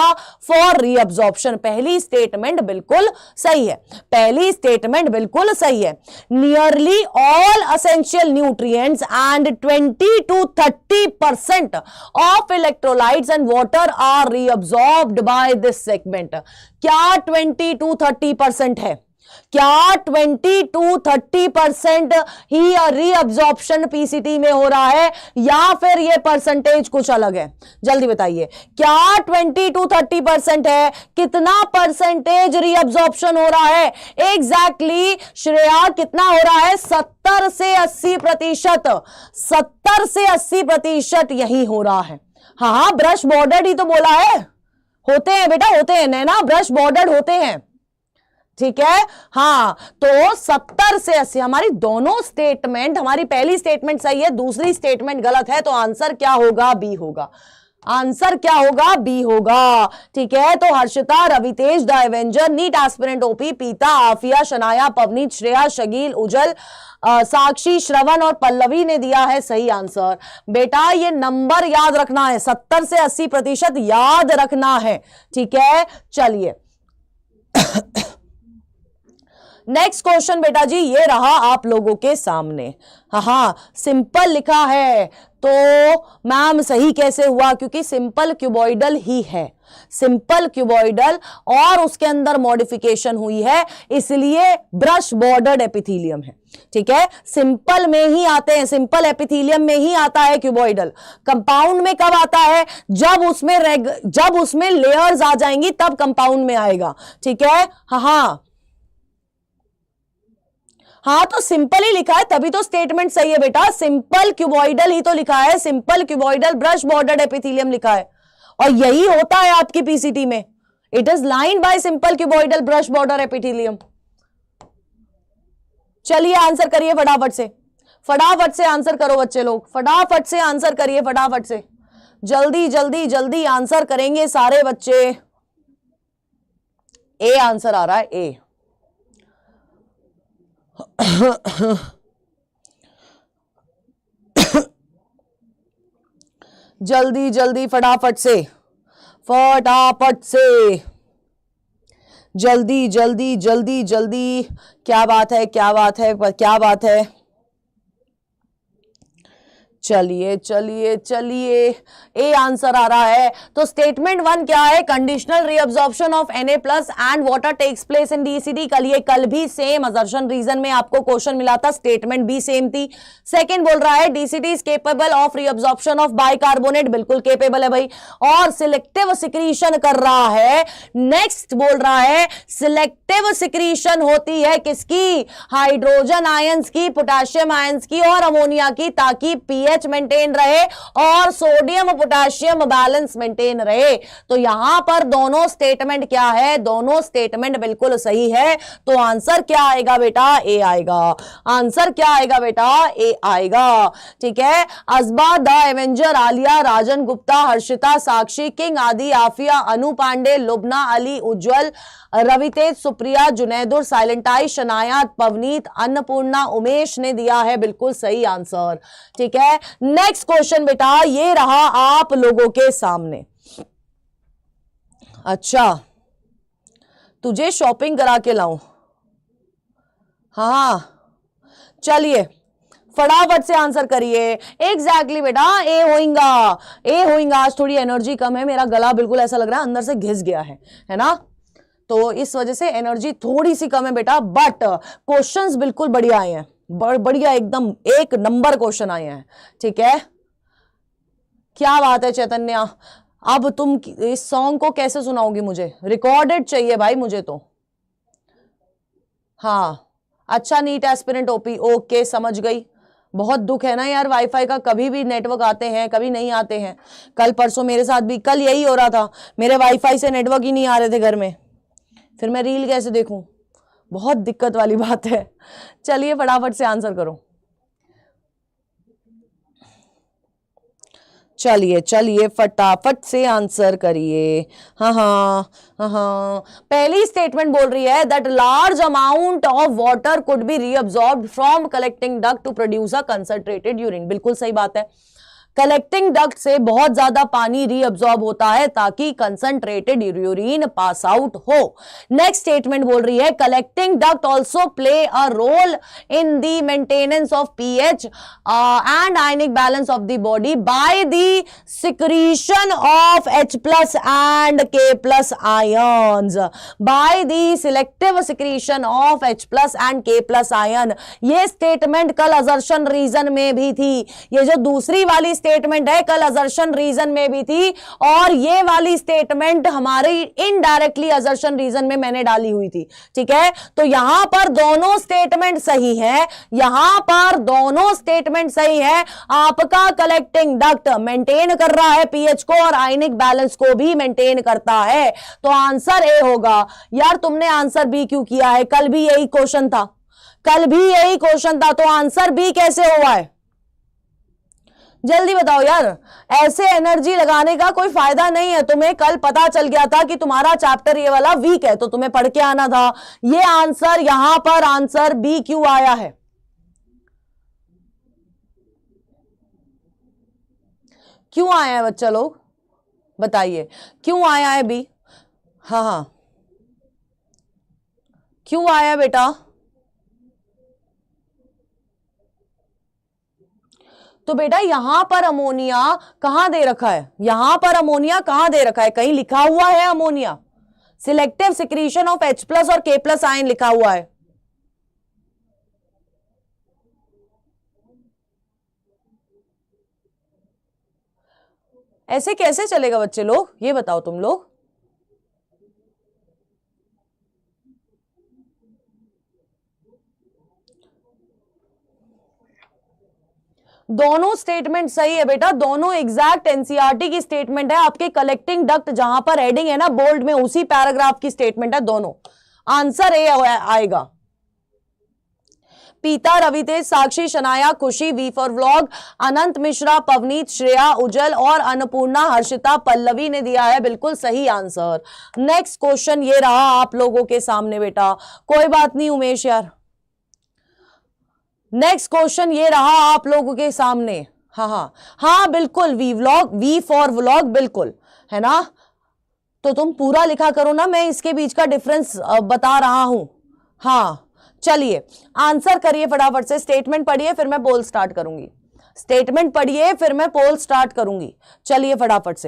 for reabsorption. पहली स्टेटमेंट बिल्कुल सही है, पहली स्टेटमेंट बिल्कुल सही है। Nearly all essential nutrients and 20 to 30% of electrolytes and water are reabsorbed by this segment। क्या 20 to 30% है? क्या 20 to 30% ही रीअब्जॉर्प्शन पीसीटी में हो रहा है, या फिर ये परसेंटेज कुछ अलग है? जल्दी बताइए, क्या 20 to 30% है? कितना परसेंटेज रीअब्जॉर्प्शन हो रहा है? एग्जैक्टली श्रेया, कितना हो रहा है? 70 से 80%। 70 से 80% यही हो रहा है। हाँ, ब्रश बॉर्डर्ड ही तो बोला है, होते हैं बेटा, होते हैं नैना, ब्रश बॉर्डर्ड होते हैं, ठीक है। हाँ, तो 70 से 80 हमारी दोनों स्टेटमेंट, हमारी पहली स्टेटमेंट सही है, दूसरी स्टेटमेंट गलत है, तो आंसर क्या होगा? बी होगा। आंसर क्या होगा? बी होगा, ठीक है। तो Harshita, Raviteja, the avenger, NEET aspirant OP, Pita, Afiya, Shanaya, Pavneet, Shreya, शगील, उजल, साक्षी, श्रवण और पल्लवी ने दिया है सही आंसर। बेटा ये नंबर याद रखना है, 70 से 80% याद रखना है, ठीक है। चलिए नेक्स्ट क्वेश्चन बेटा जी ये रहा आप लोगों के सामने। हाँ, सिंपल लिखा है, तो मैम सही कैसे हुआ? क्योंकि सिंपल क्यूबॉइडल ही है, सिंपल क्यूबॉइडल और उसके अंदर मॉडिफिकेशन हुई है, इसलिए ब्रश बॉर्डर्ड एपिथेलियम है, ठीक है। सिंपल में ही आते हैं, सिंपल एपिथेलियम में ही आता है क्यूबॉइडल। कंपाउंड में कब आता है? जब उसमें लेयर्स आ जाएंगी तब कंपाउंड में आएगा, ठीक है। हाँ, तो सिंपल ही लिखा है तभी तो स्टेटमेंट सही है बेटा, सिंपल क्यूबॉइडल ही तो लिखा है, simple cuboidal brush bordered epithelium लिखा है, और यही होता है आपकी पीसीटी में। It is lined by simple cuboidal brush border epithelium. चलिए आंसर करिए फटाफट से, फटाफट से आंसर करो बच्चे लोग, फटाफट से आंसर करिए, फटाफट से, जल्दी जल्दी जल्दी आंसर करेंगे सारे बच्चे। ए आंसर आ रहा है, ए। जल्दी जल्दी फटाफट से, फटाफट से, जल्दी जल्दी जल्दी जल्दी। क्या बात है, क्या बात है, क्या बात है। चलिए चलिए चलिए, ए आंसर आ रहा है। तो स्टेटमेंट 1 क्या है? Conditional reabsorption of Na plus and water takes place in DCT। कल भी सेम असर्शन रीजन में आपको क्वेश्चन मिला था, स्टेटमेंट भी सेम थी। सेकंड बोल रहा है DCT is capable of reabsorption of bicarbonate, बिल्कुल केपेबल है भाई, और सिलेक्टिव सिक्रीशन कर रहा है। नेक्स्ट बोल रहा है सिलेक्टिव सिक्रीशन होती है किसकी? हाइड्रोजन आयंस की, पोटेशियम आयंस की और अमोनिया की, ताकि pH मेंटेन रहे और सोडियम पोटेशियम बैलेंस मेंटेन रहे। तो यहां पर दोनों स्टेटमेंट क्या है? दोनों स्टेटमेंट बिल्कुल सही है। तो आंसर क्या आएगा बेटा? ए आएगा। आंसर क्या आएगा बेटा? ए आएगा। ठीक है, Asba, the avenger, Aliya, Rajan Gupta, Harshita, Sakshi, king, Aadi, Afiya, अनु पांडे, लुबना, अली, उज्जवल, रवितेज, सुप्रिया, जुनैदुर, साइलेंटाई, शनाया, पवनीत, अन्नपूर्णा, उमेश ने दिया है बिल्कुल सही आंसर। ठीक है, नेक्स्ट क्वेश्चन बेटा ये रहा आप लोगों के सामने। अच्छा, तुझे शॉपिंग करा के लाऊं? हाँ, चलिए फटाफट से आंसर करिए। एग्जैक्टली बेटा, ए होइंगा, ए होइंगा। आज थोड़ी एनर्जी कम है, मेरा गला बिल्कुल ऐसा लग रहा है अंदर से घिस गया है ना, तो इस वजह से एनर्जी थोड़ी सी कम है बेटा। बट क्वेश्चंस बिल्कुल बढ़िया आए हैं, बढ़िया, एकदम एक नंबर क्वेश्चन आए हैं। ठीक है, क्या बात है चैतन्या। अब तुम इस सॉन्ग को कैसे सुनाओगी? मुझे रिकॉर्डेड चाहिए भाई मुझे तो। हाँ, अच्छा, नीट एस्पिरेंट ओपी, ओके समझ गई। बहुत दुख है ना यार, वाईफाई का कभी भी नेटवर्क आते हैं कभी नहीं आते हैं। कल परसों मेरे साथ भी, कल यही हो रहा था, मेरे वाईफाई से नेटवर्क ही नहीं आ रहे थे घर में, फिर मैं रील कैसे देखूं? बहुत दिक्कत वाली बात है। चलिए फटाफट से आंसर करो। चलिए चलिए फटाफट से आंसर करिए। हाँ हाँ हाँ हाँ, पहली स्टेटमेंट बोल रही है that large amount of water could be reabsorbed from collecting duct to produce a concentrated urine. बिल्कुल सही बात है, कलेक्टिंग डक्ट से बहुत ज्यादा पानी रीअब्सॉर्ब होता है ताकि कंसंट्रेटेड यूरिन पास आउट हो। नेक्स्ट स्टेटमेंट बोल रही है collecting duct also play a role in the maintenance of pH and ionic balance of the body by the secretion of H plus and K plus ions, by the selective secretion of H plus and K plus ion. ये statement कल assertion reason में भी थी, ये जो दूसरी वाली statement है कल असर्शन रीजन में भी थी, और ये वाली स्टेटमेंट हमारी इनडायरेक्टली असर्शन रीजन में मैंने डाली हुई थी। ठीक है, तो यहां पर दोनों स्टेटमेंट सही है, यहां पर दोनों स्टेटमेंट सही है। आपका कलेक्टिंग डक्ट मेंटेन कर रहा है पीएच को और आयनिक बैलेंस को भी मेंटेन करता है, तो आंसर ए होगा। यार तुमने आंसर बी क्यों किया है? कल भी यही क्वेश्चन था, कल भी यही क्वेश्चन था, तो आंसर बी कैसे हुआ है? जल्दी बताओ यार, ऐसे एनर्जी लगाने का कोई फायदा नहीं है। तुम्हें कल पता चल गया था कि तुम्हारा चैप्टर ये वाला वीक है, तो तुम्हें पढ़ के आना था। ये आंसर यहां पर आंसर बी क्यों आया है? क्यों आया है बच्चा लोग बताइए, क्यों आया है बी? हाँ हाँ, क्यों आया है बेटा? तो बेटा यहां पर अमोनिया कहां दे रखा है? यहां पर अमोनिया कहां दे रखा है? कहीं लिखा हुआ है ammonia? Selective secretion of H plus और K प्लस आयन लिखा हुआ है। ऐसे कैसे चलेगा बच्चे लोग, ये बताओ तुम लोग। दोनों स्टेटमेंट सही है बेटा, दोनों एग्जैक्ट एनसीईआरटी की स्टेटमेंट है। आपके कलेक्टिंग डक्ट जहां पर हेडिंग है ना बोल्ड में, उसी पैराग्राफ की स्टेटमेंट है दोनों। आंसर ए आएगा। पीता, रवितेज, साक्षी, शनाया, खुशी, वी फॉर व्लॉग, अनंत मिश्रा, पवनीत, श्रेया, उज्जवल और अन्नपूर्णा, हर्षिता, पल्लवी ने दिया है बिल्कुल सही आंसर। नेक्स्ट क्वेश्चन ये रहा आप लोगों के सामने बेटा, कोई बात नहीं उमेश यार। नेक्स्ट क्वेश्चन ये रहा आप लोगों के सामने। हाँ हाँ हाँ बिल्कुल, वी फॉर व्लॉग बिल्कुल है ना, तो तुम पूरा लिखा करो ना, मैं इसके बीच का डिफरेंस बता रहा हूं। हाँ चलिए आंसर करिए फटाफट से, स्टेटमेंट पढ़िए फिर मैं बोल स्टार्ट करूंगी। स्टेटमेंट पढ़िए फिर मैं पोल स्टार्ट करूंगी। चलिए फटाफट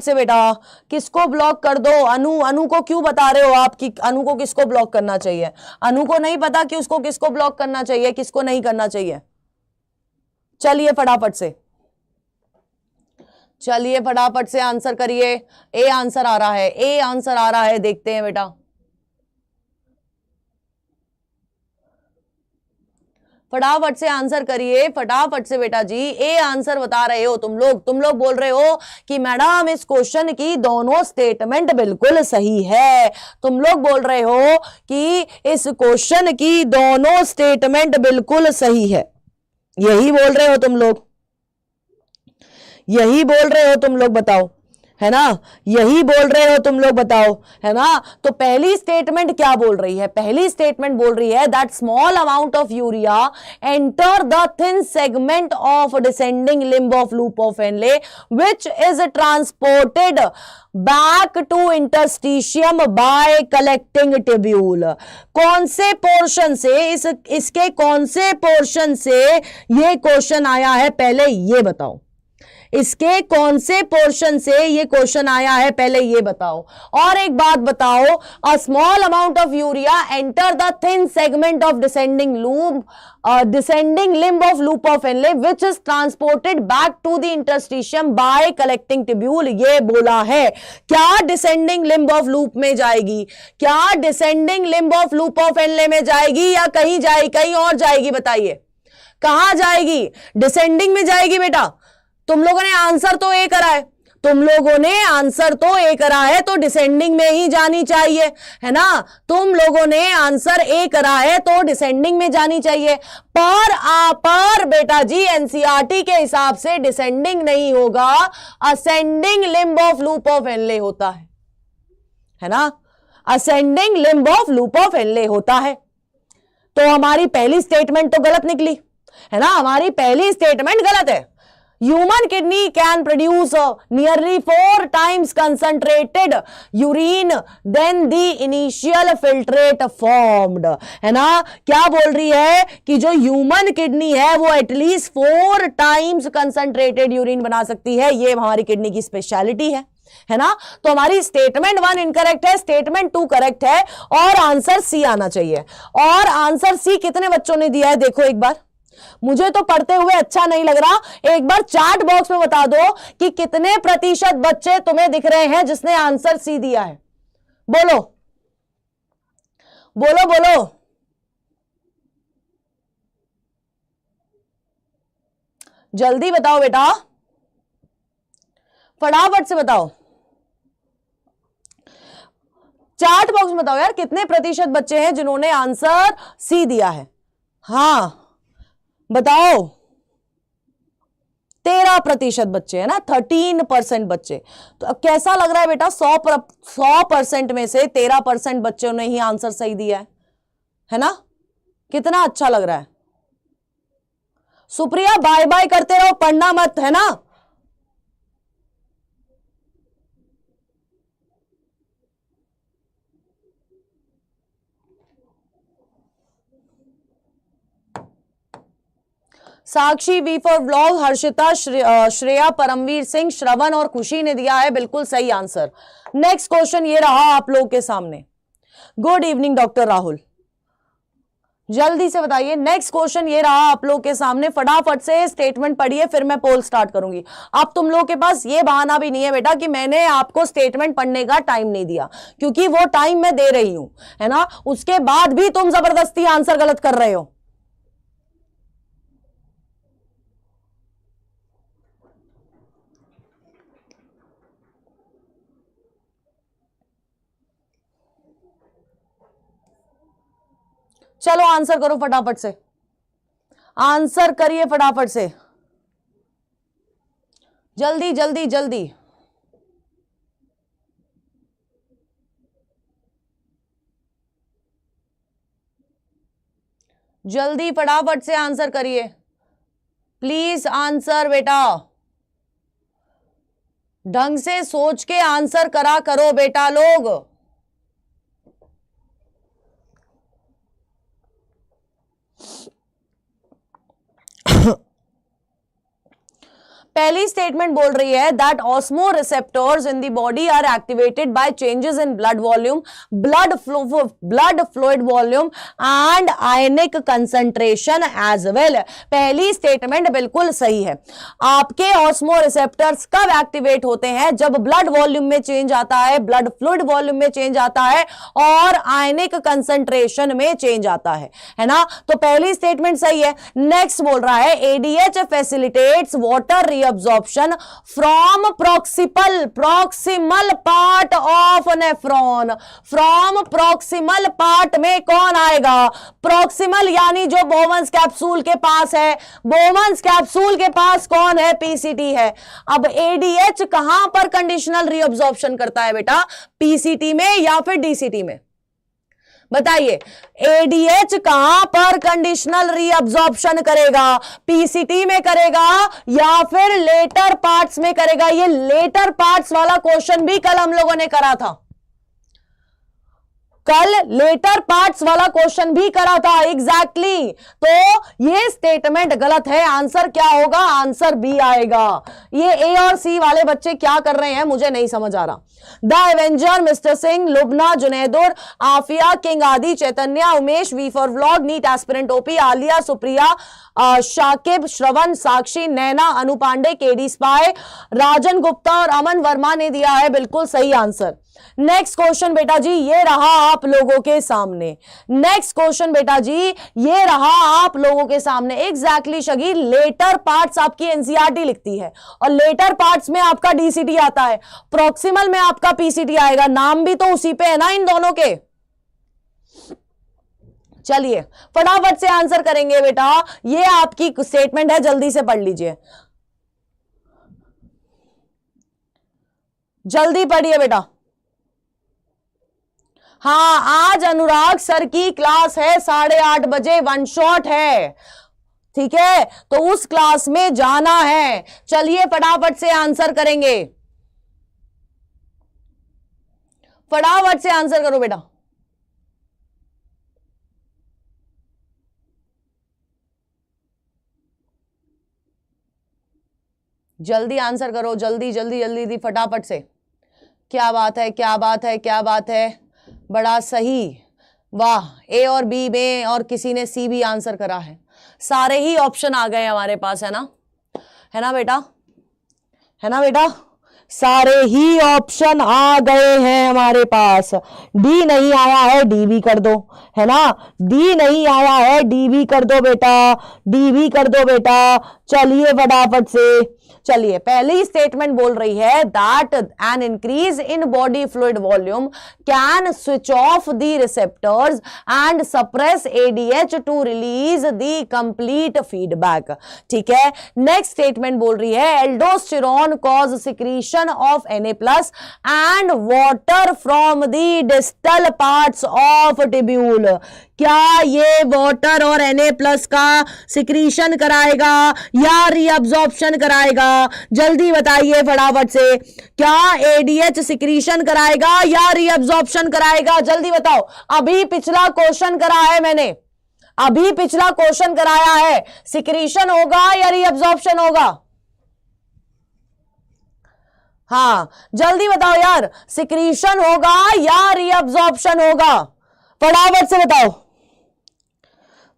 से बेटा, किसको ब्लॉक कर दो? अनु को क्यों बता रहे हो आप कि अनु को किसको ब्लॉक करना चाहिए? अनु को नहीं पता कि उसको किसको ब्लॉक करना चाहिए, किसको नहीं करना चाहिए। चलिए फटाफट से आंसर करिए। ए आंसर आ रहा है, देखते हैं बेटा। फटाफट से आंसर करिए, फटाफट से बेटा जी। ए आंसर बता रहे हो तुम लोग बोल रहे हो कि मैडम इस क्वेश्चन की दोनों स्टेटमेंट बिल्कुल सही है। तुम लोग बोल रहे हो कि इस क्वेश्चन की दोनों स्टेटमेंट बिल्कुल सही है। यही बोल रहे हो तुम लोग, बताओ, है ना? यही बोल रहे हो तुम लोग, बताओ, है ना? तो पहली स्टेटमेंट क्या बोल रही है? पहली स्टेटमेंट बोल रही है that small amount of urea enter the thin segment of descending limb of loop of Henle which is transported back to interstitium by collecting tubule. कौन से पोर्शन से, इसके कौन से पोर्शन से ये क्वेश्चन आया है, पहले ये बताओ। इसके कौन से पोर्शन से ये क्वेश्चन आया है, पहले ये बताओ। और एक बात बताओ, a small amount of urea enter the thin segment of descending limb of loop of Henle which is transported back to the interstitium by collecting tubule. ये बोला है। क्या डिसेंडिंग लिम्ब ऑफ लूप में जाएगी? क्या descending limb of loop of Henle में जाएगी या कहीं और जाएगी? बताइए कहां जाएगी? डिसेंडिंग में जाएगी बेटा। तुम लोगों ने आंसर तो ए करा है, तो डिसेंडिंग में ही जानी चाहिए, है ना? तुम लोगों ने आंसर ए करा है तो डिसेंडिंग में जानी चाहिए। पर बेटा जी एनसीईआरटी के हिसाब से डिसेंडिंग नहीं होगा, ascending limb of loop of Henle होता है ना? Ascending limb of loop of Henle होता है। तो हमारी पहली स्टेटमेंट तो गलत निकली, है ना? हमारी पहली स्टेटमेंट गलत है। Human kidney can produce nearly 4 times concentrated urine than the initial filtrate formed, है ना? क्या बोल रही है कि जो ह्यूमन किडनी है वो एटलीस्ट 4 टाइम्स कंसंट्रेटेड यूरिन बना सकती है। ये हमारी किडनी की स्पेशलिटी है ना? तो हमारी स्टेटमेंट 1 इनकरेक्ट है, स्टेटमेंट 2 करेक्ट है और आंसर सी आना चाहिए। और आंसर सी कितने बच्चों ने दिया है देखो एक बार। मुझे तो पढ़ते हुए अच्छा नहीं लग रहा, एक बार चैट बॉक्स में बता दो कि कितने प्रतिशत बच्चे तुम्हें दिख रहे हैं जिसने आंसर सी दिया है। बोलो बोलो बोलो। जल्दी बताओ बेटा, फटाफट से बताओ, चैट बॉक्स में बताओ यार कितने प्रतिशत बच्चे हैं जिन्होंने आंसर सी दिया है। हाँ बताओ। 13% बच्चे है ना, 13% बच्चे। तो अब कैसा लग रहा है बेटा? 100% में से 13% बच्चों ने ही आंसर सही दिया है ना? कितना अच्छा लग रहा है। सुप्रिया बाय बाय करते रहो, पढ़ना मत, है ना? Sakshi V for vlog, Harshita, Shreya, Paramveer Singh, Shravan और खुशी ने दिया है बिल्कुल सही आंसर। नेक्स्ट क्वेश्चन ये रहा आप लोग के सामने। गुड इवनिंग डॉक्टर राहुल, जल्दी से बताइए। नेक्स्ट क्वेश्चन ये रहा आप लोग के सामने, फटाफट से स्टेटमेंट पढ़िए फिर मैं पोल स्टार्ट करूंगी। अब तुम लोग के पास ये बहाना भी नहीं है बेटा कि मैंने आपको स्टेटमेंट पढ़ने का टाइम नहीं दिया, क्योंकि वो टाइम मैं दे रही हूं, है ना? उसके बाद भी तुम जबरदस्ती आंसर गलत कर रहे हो। चलो आंसर करो फटाफट से, आंसर करिए फटाफट से, जल्दी जल्दी जल्दी। जल्दी फटाफट से आंसर करिए, प्लीज आंसर बेटा। ढंग से सोच के आंसर करा करो बेटा लोग। पहली स्टेटमेंट बोल रही है that osmoreceptors in the body are activated by changes in blood volume, blood fluid volume and ionic concentration as well. पहली स्टेटमेंट बिल्कुल सही है। आपके ऑस्मो रिसेप्टर्स कब एक्टिवेट होते हैं? जब ब्लड वॉल्यूम में चेंज आता है, ब्लड फ्लूइड वॉल्यूम में चेंज आता है और आयनिक कंसंट्रेशन में चेंज आता है ना? तो पहली स्टेटमेंट सही है। नेक्स्ट बोल रहा है ADH facilitates water reabsorption from proximal part of nephron. From proximal part में कौन आएगा? प्रॉक्सिमल यानी जो बोवंस कैप्सूल के पास है। बोवंस कैप्सूल के पास कौन है? पीसीटी है। अब एडीएच कहां पर कंडीशनल रीअब्जॉर्प्शन करता है बेटा? पीसीटी में या फिर डीसीटी में? बताइए, एडीएच कहां पर कंडीशनल रीअब्जॉर्प्शन करेगा? पीसीटी में करेगा या फिर लेटर पार्ट्स में करेगा? ये लेटर पार्ट्स वाला क्वेश्चन भी कल हम लोगों ने करा था। कल लेटर पार्ट्स वाला क्वेश्चन भी करा था एग्जैक्टली। तो ये स्टेटमेंट गलत है। आंसर क्या होगा? आंसर बी आएगा। ये ए और सी वाले बच्चे क्या कर रहे हैं मुझे नहीं समझ आ रहा। The avenger, mister Singh, Lubna, Junaidur, Afiya, king Aadi, Chaitanya, Umesh, V for vlog, NEET aspirant OP, Aliya, Supriya, Shakib, Shravan, Sakshi, Naina, Anu Pandey, KD spy, Rajan Gupta और अमन वर्मा ने दिया है बिल्कुल सही आंसर। नेक्स्ट क्वेश्चन बेटा जी ये रहा आप लोगों के सामने। नेक्स्ट क्वेश्चन बेटा जी ये रहा आप लोगों के सामने। एग्जैक्टली शगी, लेटर पार्ट्स आपकी एनसीईआरटी लिखती है और लेटर पार्ट्स में आपका डीसीटी आता है, प्रॉक्सिमल में आपका पीसीटी आएगा। नाम भी तो उसी पे है ना इन दोनों के। चलिए फटाफट से आंसर करेंगे बेटा। ये आपकी स्टेटमेंट है, जल्दी से पढ़ लीजिए, जल्दी पढ़िए बेटा। हाँ, आज अनुराग सर की क्लास है 8:30 बजे, वन शॉट है, ठीक है? तो उस क्लास में जाना है। चलिए फटाफट से आंसर करेंगे, फटाफट से आंसर करो बेटा। जल्दी आंसर करो, जल्दी जल्दी जल्दी फटाफट से। क्या बात है, क्या बात है, क्या बात है, बड़ा सही, वाह। ए और बी में और किसी ने सी भी आंसर करा है। सारे ही ऑप्शन आ गए हमारे पास, है ना? है ना बेटा? है ना बेटा? सारे ही ऑप्शन आ गए हैं हमारे पास। डी नहीं आया है, डी भी कर दो, है ना? डी नहीं आया है, डी भी कर दो बेटा, डी भी कर दो बेटा। चलिए फटाफट से। चलिए पहली स्टेटमेंट बोल रही है that an increase in body fluid volume can switch off the receptors and suppress ADH to release the complete feedback. ठीक है। नेक्स्ट स्टेटमेंट बोल रही है aldosterone cause secretion of Na+ and water from the distal parts of tubule. क्या ये water और Na+ का secretion कराएगा या रीअब्जॉर्प्शन कराएगा? जल्दी बताइए फटाफट से। क्या एडीएच सिक्रीशन कराएगा या रीअब्जॉर्प्शन कराएगा? जल्दी बताओ। अभी पिछला क्वेश्चन करा है मैंने, अभी पिछला क्वेश्चन कराया है, सिक्रीशन होगा या रीअब्जॉर्प्शन होगा? हाँ जल्दी बताओ यार, सिक्रीशन होगा या रीअब्जॉर्प्शन होगा? फटाफट से बताओ,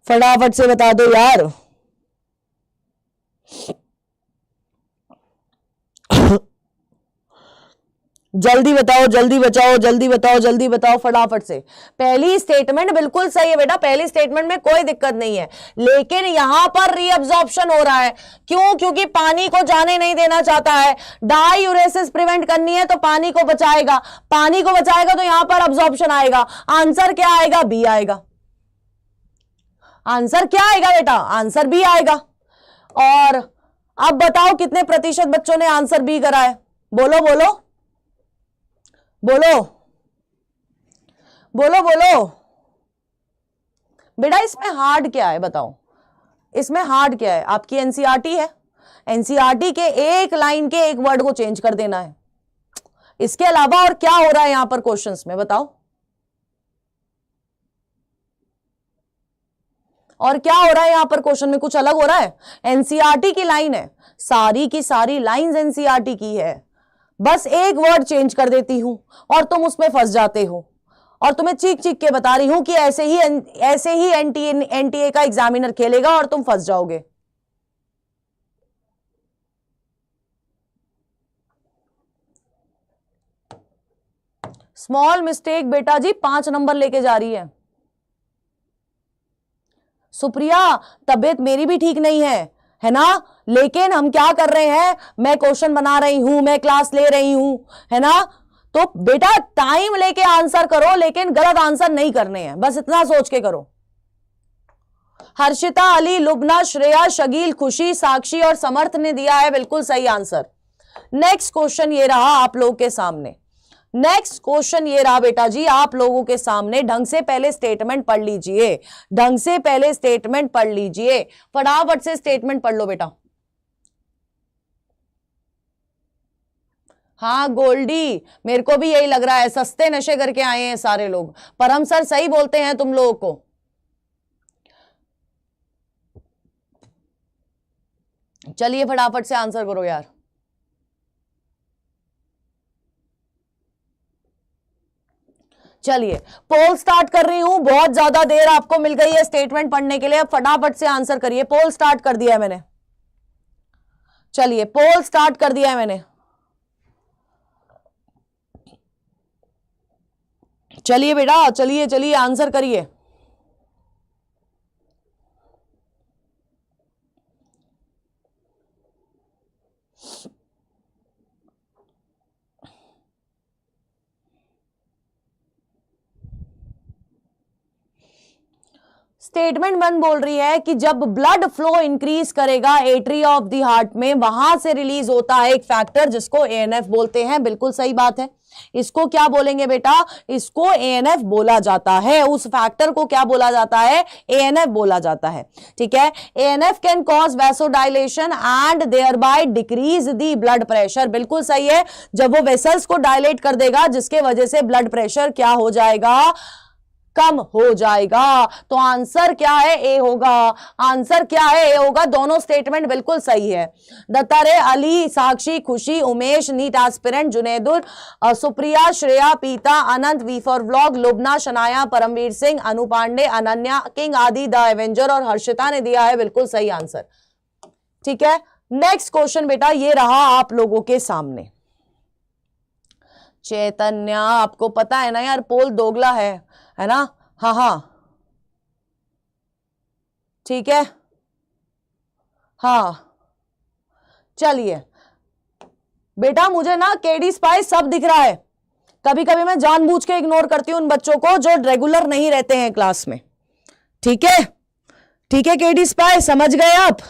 फटाफट से बता दो यार। जल्दी बताओ, जल्दी बचाओ, जल्दी बताओ, जल्दी बताओ फटाफट से। पहली स्टेटमेंट बिल्कुल सही है बेटा, पहली स्टेटमेंट में कोई दिक्कत नहीं है, लेकिन यहां पर रीअब्जॉर्प्शन हो रहा है। क्यों? क्योंकि पानी को जाने नहीं देना चाहता है। डाईयूरेसिस प्रिवेंट करनी है तो पानी को बचाएगा, पानी को बचाएगा तो यहां पर अब्जॉर्प्शन आएगा। आंसर क्या आएगा? बी आएगा। आंसर क्या आएगा बेटा? आंसर बी आएगा। और अब बताओ कितने प्रतिशत बच्चों ने आंसर बी करा है? बोलो बोलो बोलो बोलो बोलो बेटा। इसमें हार्ड क्या है बताओ? इसमें हार्ड क्या है? आपकी एनसीईआरटी है, एनसीईआरटी के एक लाइन के एक वर्ड को चेंज कर देना है। इसके अलावा और क्या हो रहा है यहां पर क्वेश्चंस में बताओ? और क्या हो रहा है यहां पर क्वेश्चन में, कुछ अलग हो रहा है? एनसीईआरटी की लाइन है, सारी की सारी लाइंस एनसीईआरटी की है, बस एक वर्ड चेंज कर देती हूं और तुम उसमें फंस जाते हो। और तुम्हें चीख चीख के बता रही हूं कि ऐसे ही एनटीए का एग्जामिनर खेलेगा और तुम फंस जाओगे। स्मॉल मिस्टेक बेटा जी 5 नंबर लेके जा रही है। सुप्रिया, तबीयत मेरी भी ठीक नहीं है ना, लेकिन हम क्या कर रहे हैं, मैं क्वेश्चन बना रही हूं, मैं क्लास ले रही हूं, है ना। तो बेटा टाइम लेके आंसर करो, लेकिन गलत आंसर नहीं करने हैं, बस इतना सोच के करो। हर्षिता, अली, लुबना, श्रेया, शगील, खुशी, साक्षी और समर्थ ने दिया है बिल्कुल सही आंसर। नेक्स्ट क्वेश्चन ये रहा आप लोगों के सामने, नेक्स्ट क्वेश्चन ये रहा बेटा जी आप लोगों के सामने। ढंग से पहले स्टेटमेंट पढ़ लीजिए, ढंग से पहले स्टेटमेंट पढ़ लीजिए, फटाफट से स्टेटमेंट पढ़ लो बेटा। हाँ गोल्डी, मेरे को भी यही लग रहा है, सस्ते नशे करके आए हैं सारे लोग, पर हम सर सही बोलते हैं तुम लोगों को। चलिए फटाफट से आंसर करो यार। चलिए पोल स्टार्ट कर रही हूं, बहुत ज्यादा देर आपको मिल गई है स्टेटमेंट पढ़ने के लिए, अब फटाफट से आंसर करिए। पोल स्टार्ट कर दिया है मैंने, चलिए पोल स्टार्ट कर दिया है मैंने। चलिए बेटा, चलिए चलिए आंसर करिए। स्टेटमेंट 1 बोल रही है कि जब ब्लड फ्लो इंक्रीज करेगा एट्रिया ऑफ द हार्ट में, वहां से रिलीज होता है एक फैक्टर जिसको एएनएफ बोलते हैं। बिल्कुल सही बात है। इसको क्या बोलेंगे बेटा, इसको एएनएफ बोला जाता है, उस फैक्टर को क्या बोला जाता है, एएनएफ बोला जाता है। ठीक है, ANF can cause vasodilation and thereby decrease the blood pressure. बिल्कुल सही है, जब वो वेसल्स को डायलेट कर देगा जिसके वजह से ब्लड प्रेशर क्या हो जाएगा, कम हो जाएगा। तो आंसर क्या है, ए होगा। आंसर क्या है, ए होगा। दोनों स्टेटमेंट बिल्कुल सही है। Dattare, Ali, Sakshi, Khushi, Umesh, NEET aspirant, Junedul, Supriya, Shreya, Pita, Anant, V for vlog, Lubna, Shanaya, Paramveer Singh, Anu Pandey, Ananya, king Aadi, the avenger और हर्षिता ने दिया है बिल्कुल सही आंसर। ठीक है, नेक्स्ट क्वेश्चन बेटा ये रहा आप लोगों के सामने। चैतन्य, आपको पता है ना यार, पोल दोगला है ना। हाँ हाँ ठीक है, हाँ चलिए बेटा, मुझे ना केडी स्पाई सब दिख रहा है, कभी कभी मैं जानबूझ के इग्नोर करती हूं उन बच्चों को जो रेगुलर नहीं रहते हैं क्लास में। ठीक है, ठीक है केडी स्पाई, समझ गए आप।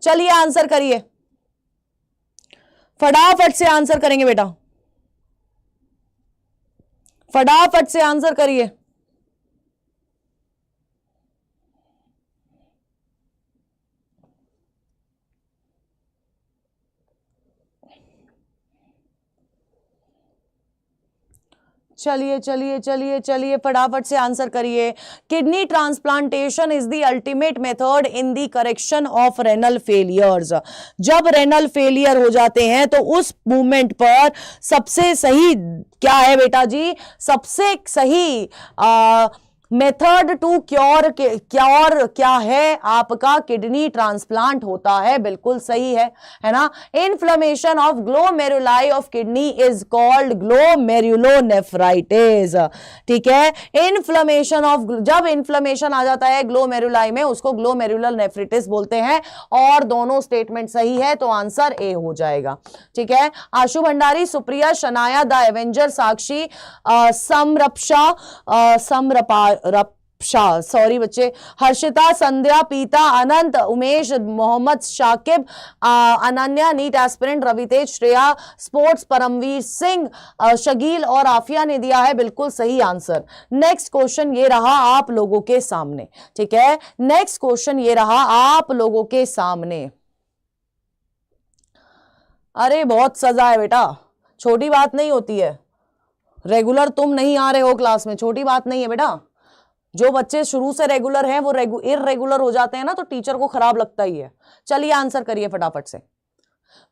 चलिए आंसर करिए, फटाफट से आंसर करेंगे बेटा, फटाफट से आंसर करिए। चलिए चलिए चलिए चलिए फटाफट से आंसर करिए। Kidney transplantation is the ultimate method in the correction of renal failures. जब रेनल फेलियर हो जाते हैं तो उस मूवमेंट पर सबसे सही क्या है बेटा जी, सबसे सही मेथड टू क्योर क्या है आपका, किडनी ट्रांसप्लांट होता है। बिल्कुल सही है ना। Inflammation of glomeruli of kidney is called glomerulonephritis. ठीक है, इन्फ्लेमेशन ऑफ, जब इन्फ्लेमेशन आ जाता है ग्लोमेरुलाई में उसको ग्लोमेरुलर नेफ्रिटिस बोलते हैं। और दोनों स्टेटमेंट सही है तो आंसर ए हो जाएगा। ठीक है, Ashu Bhandari, Supriya, Shanaya, the avenger, Sakshi, sorry बच्चे, Harshita, Sandhya, Pita, Anant, Umesh, Mohammad Shakib, Ananya, NEET aspirant, Raviteja, Shreya, sports, Paramveer Singh, Shageel और आफिया ने दिया है बिल्कुल सही आंसर। नेक्स्ट क्वेश्चन ये रहा आप लोगों के सामने। ठीक है, नेक्स्ट क्वेश्चन ये रहा आप लोगों के सामने। अरे बहुत सजा है बेटा, छोटी बात नहीं होती है, रेगुलर तुम नहीं आ रहे हो क्लास में, छोटी बात नहीं है बेटा। जो बच्चे शुरू से रेगुलर हैं वो इररेगुलर हो जाते हैं ना, तो टीचर को खराब लगता ही है। चलिए आंसर करिए फटाफट से।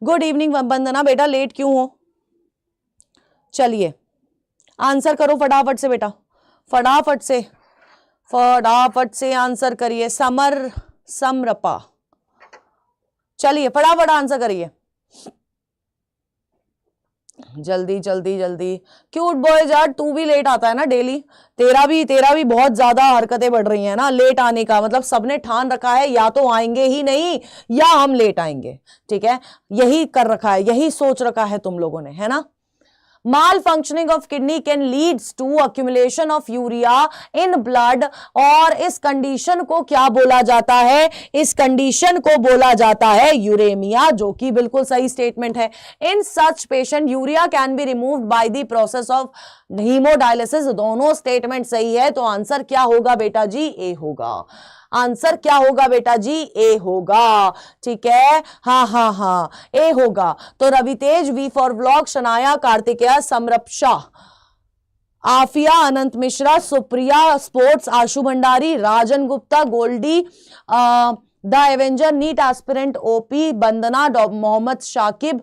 गुड इवनिंग वंदना, बेटा लेट क्यों हो? चलिए आंसर करो फटाफट से बेटा, फटाफट से आंसर करिए। समरपा, चलिए फटाफट आंसर करिए, जल्दी जल्दी जल्दी। क्यूट बॉयज यार, तू भी लेट आता है ना डेली, तेरा भी बहुत ज्यादा हरकतें बढ़ रही हैं ना लेट आने का। मतलब सबने ठान रखा है या तो आएंगे ही नहीं या हम लेट आएंगे, ठीक है, यही कर रखा है, यही सोच रखा है तुम लोगों ने, है ना। Malfunctioning of kidney can leads to accumulation of urea in blood, और इस कंडीशन को क्या बोला जाता है? इस कंडीशन को बोला जाता है यूरेमिया, जो कि बिल्कुल सही स्टेटमेंट है। In such patient urea can be removed by the process of hemodialysis. दोनों स्टेटमेंट सही है, तो आंसर क्या होगा बेटा जी? ए होगा। आंसर क्या होगा बेटा जी? ए होगा, ठीक है, हाँ ए होगा। तो Raviteja, V for vlog, Shanaya, Kartikeya, Samraksha, Afiya, Anant Mishra, Supriya sports, Ashu Bhandari, Rajan Gupta, Goldie, the avenger, NEET aspirant OP, Bandana, Mohammad Shakib,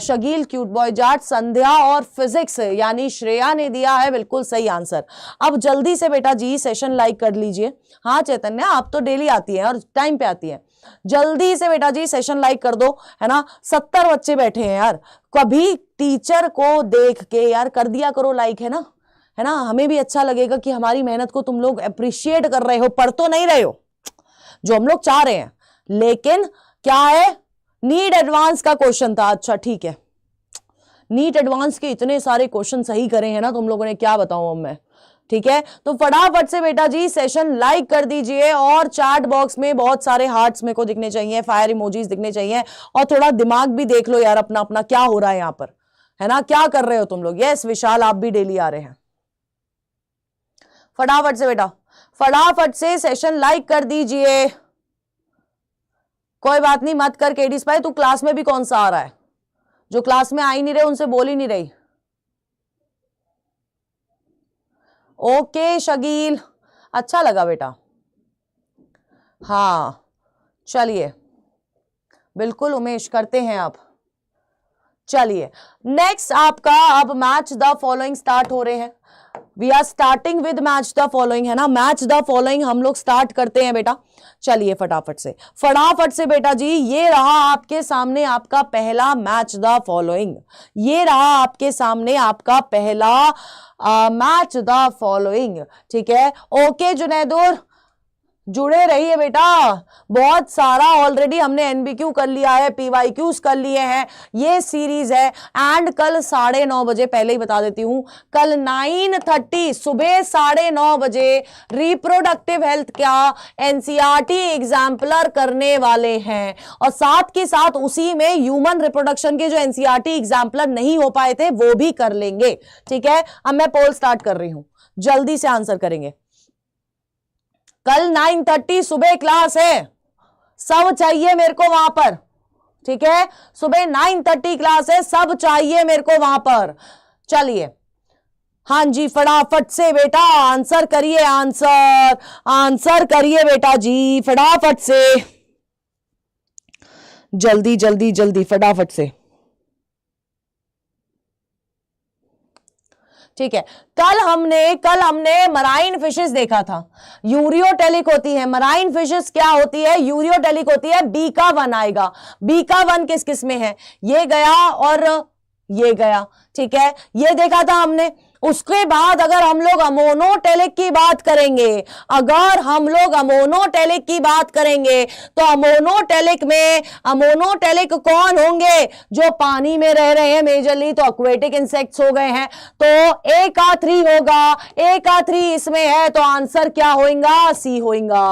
Shageel, cute boy Jat, Sandhya और फिजिक्स यानी श्रेया ने दिया है बिल्कुल सही आंसर। अब जल्दी से बेटा जी सेशन लाइक कर लीजिए। हाँ चैतन्य, आप तो डेली आती है और टाइम पे आती है, जल्दी से बेटा जी सेशन लाइक कर दो, है ना। 70 बच्चे बैठे हैं यार, कभी टीचर को देख के यार कर दिया करो लाइक, है ना, हमें भी अच्छा लगेगा कि हमारी मेहनत को तुम लोग अप्रिशिएट कर रहे हो। पढ़ तो नहीं रहे हो जो हम लोग चाह रहे हैं, लेकिन क्या है, नीट एडवांस का क्वेश्चन था। अच्छा ठीक है, नीट एडवांस के इतने सारे क्वेश्चन सही करे हैं ना तुम लोगों ने, क्या बताऊं अब मैं, ठीक है। तो फटाफट से बेटा जी सेशन लाइक कर दीजिए, और चैट बॉक्स में बहुत सारे हार्ट्स मेरे को दिखने चाहिए, फायर इमोजीज दिखने चाहिए, और थोड़ा दिमाग भी देख लो यार अपना अपना, क्या हो रहा है यहां पर, है ना, क्या कर रहे हो तुम लोग। यस विशाल, आप भी डेली आ रहे हैं। फटाफट से बेटा, फटाफट से सेशन लाइक कर दीजिए। कोई बात नहीं, मत कर केडी स्पाई, तू क्लास में भी कौन सा आ रहा है? जो क्लास में आ ही नहीं रहे उनसे बोल ही नहीं रही। ओके शगील, अच्छा लगा बेटा, हाँ चलिए बिल्कुल उमेश, करते हैं आप। चलिए नेक्स्ट आपका अब मैच द फॉलोइंग स्टार्ट हो रहे हैं। We are starting with match the following, है ना, मैच द फॉलोइंग हम लोग स्टार्ट करते हैं बेटा। चलिए फटाफट से बेटा जी, ये रहा आपके सामने आपका पहला मैच द फॉलोइंग, ये रहा आपके सामने आपका पहला मैच द फॉलोइंग, ठीक है। ओके जुनैदुर, जुड़े रहिए बेटा, बहुत सारा ऑलरेडी हमने एनबीक्यू कर लिया है, पीवाईक्यूज कर लिए हैं, ये सीरीज है। एंड कल 9:30 बजे, पहले ही बता देती हूं, कल 9:30 सुबह 9:30 बजे रिप्रोडक्टिव हेल्थ का एनसीईआरटी एग्जाम्पलर करने वाले हैं, और साथ के साथ उसी में ह्यूमन रिप्रोडक्शन के जो एनसीईआरटी एग्जाम्पलर नहीं हो पाए थे वो भी कर लेंगे, ठीक है। अब मैं पोल स्टार्ट कर रही हूं, जल्दी से आंसर करेंगे। कल 9:30 सुबह क्लास है, सब चाहिए मेरे को वहां पर, ठीक है, सुबह 9:30 क्लास है, सब चाहिए मेरे को वहां पर। चलिए हाँ जी, फटाफट से बेटा आंसर करिए, आंसर करिए बेटा जी, फटाफट से, जल्दी जल्दी जल्दी फटाफट से, ठीक है। कल हमने मराइन फिशेस देखा था, यूरियोटेलिक होती है मराइन फिशेस, क्या होती है, यूरियोटेलिक होती है। बीका 1 आएगा, बीका 1 किस किस में है, ये गया और ये गया, ठीक है, ये देखा था हमने। उसके बाद अगर हम लोग अमोनोटेलिक की बात करेंगे, अगर हम लोग अमोनोटेलिक की बात करेंगे तो अमोनोटेलिक में अमोनोटेलिक कौन होंगे, जो पानी में रह रहे हैं मेजरली, तो एक्वेटिक इंसेक्ट्स हो गए हैं, तो ए का 3 होगा, ए का 3 इसमें है, तो आंसर क्या होगा, सी होगा।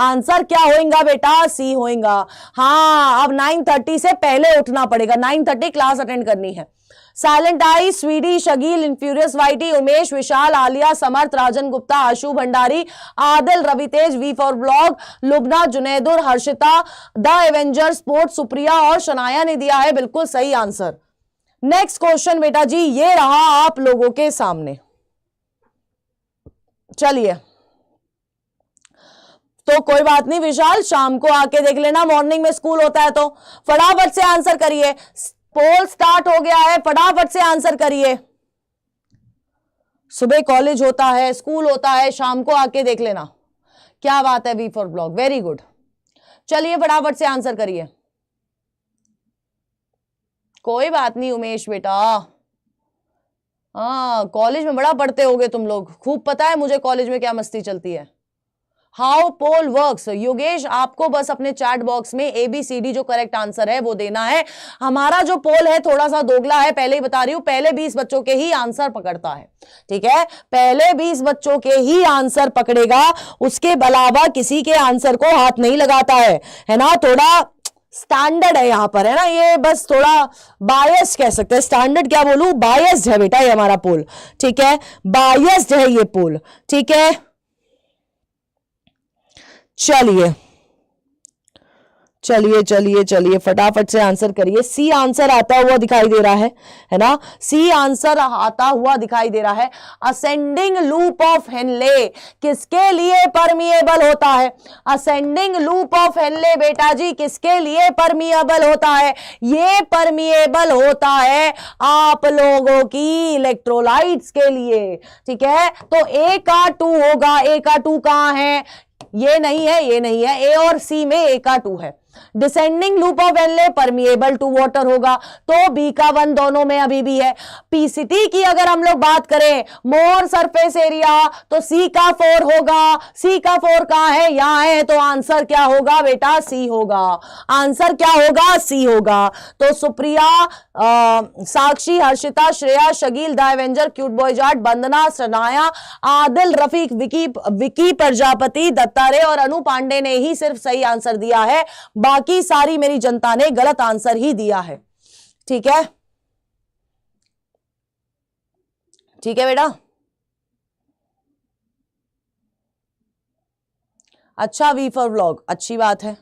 आंसर क्या होगा बेटा, सी होगा। हाँ अब 9:30 से पहले उठना पड़ेगा, 9:30 क्लास अटेंड करनी है। Silent eye, sweety, Shageel, infurious whitey, Umesh, Vishal, Aliya, Samarth, Rajan Gupta, Ashu Bhandari, Adil, Raviteja, V for blog, Lubna, Junaidur, Harshita, the avenger sports, Supriya और शनाया ने दिया है बिल्कुल सही आंसर। नेक्स्ट क्वेश्चन बेटा जी ये रहा आप लोगों के सामने, चलिए तो कोई बात नहीं विशाल, शाम को आके देख लेना, मॉर्निंग में स्कूल होता है तो। फटाफट से आंसर करिए, पोल स्टार्ट हो गया है, फटाफट से आंसर करिए। सुबह कॉलेज होता है, स्कूल होता है, शाम को आके देख लेना। क्या बात है, V for blog, very good. चलिए फटाफट से आंसर करिए। कोई बात नहीं उमेश बेटा, हाँ कॉलेज में बड़ा पढ़ते होगे तुम लोग, खूब पता है मुझे कॉलेज में क्या मस्ती चलती है। हाउ पोल वर्क्स, योगेश आपको बस अपने चैट बॉक्स में ABCD जो करेक्ट आंसर है वो देना है। हमारा जो पोल है थोड़ा सा दोगला है, पहले ही बता रही हूं, पहले 20 बच्चों के ही आंसर पकड़ता है, ठीक है, पहले 20 बच्चों के ही आंसर पकड़ेगा, उसके अलावा किसी के आंसर को हाथ नहीं लगाता है ना। थोड़ा स्टैंडर्ड है यहां पर, है ना, ये बस थोड़ा बायस्ड कह सकते हैं, स्टैंडर्ड क्या बोलूं, बायस्ड है बेटा ये हमारा पोल, ठीक है, बायस्ड है ये पोल, ठीक है। चलिए चलिए चलिए चलिए फटाफट से आंसर करिए। सी आंसर आता हुआ दिखाई दे रहा है ना, सी आंसर आता हुआ दिखाई दे रहा है। असेंडिंग लूप ऑफ हेनले किसके लिए परमिएबल होता है? असेंडिंग लूप ऑफ हेनले बेटा जी किसके लिए परमिएबल होता है? ये परमिएबल होता है आप लोगों की इलेक्ट्रोलाइट्स के लिए, ठीक है। तो ए का 2 होगा, ए का 2 कहां है? ये नहीं है, ये नहीं है, ए और सी में ए का 2 है। Descending loop of Henle permeable to water होगा, तो बी का 1 दोनों में अभी भी है। पीसीटी की अगर हम लोग बात करें, मोर सरफेस एरिया, तो सी का 4 होगा। सी का 4 कहां है? यहां है, तो आंसर क्या होगा बेटा? सी होगा। आंसर क्या होगा? सी होगा। तो Supriya, Sakshi, Harshita, Shreya, Shakeel, the avenger, cute boy Jat, Vandana, Sanaya, Adil, Rafiq, Vicky Prajapati, Dattare और अनु पांडे ने ही सिर्फ सही आंसर दिया है, बाकी सारी मेरी जनता ने गलत आंसर ही दिया है, ठीक है, ठीक है बेटा। अच्छा, वी फॉर व्लॉग, अच्छी बात है,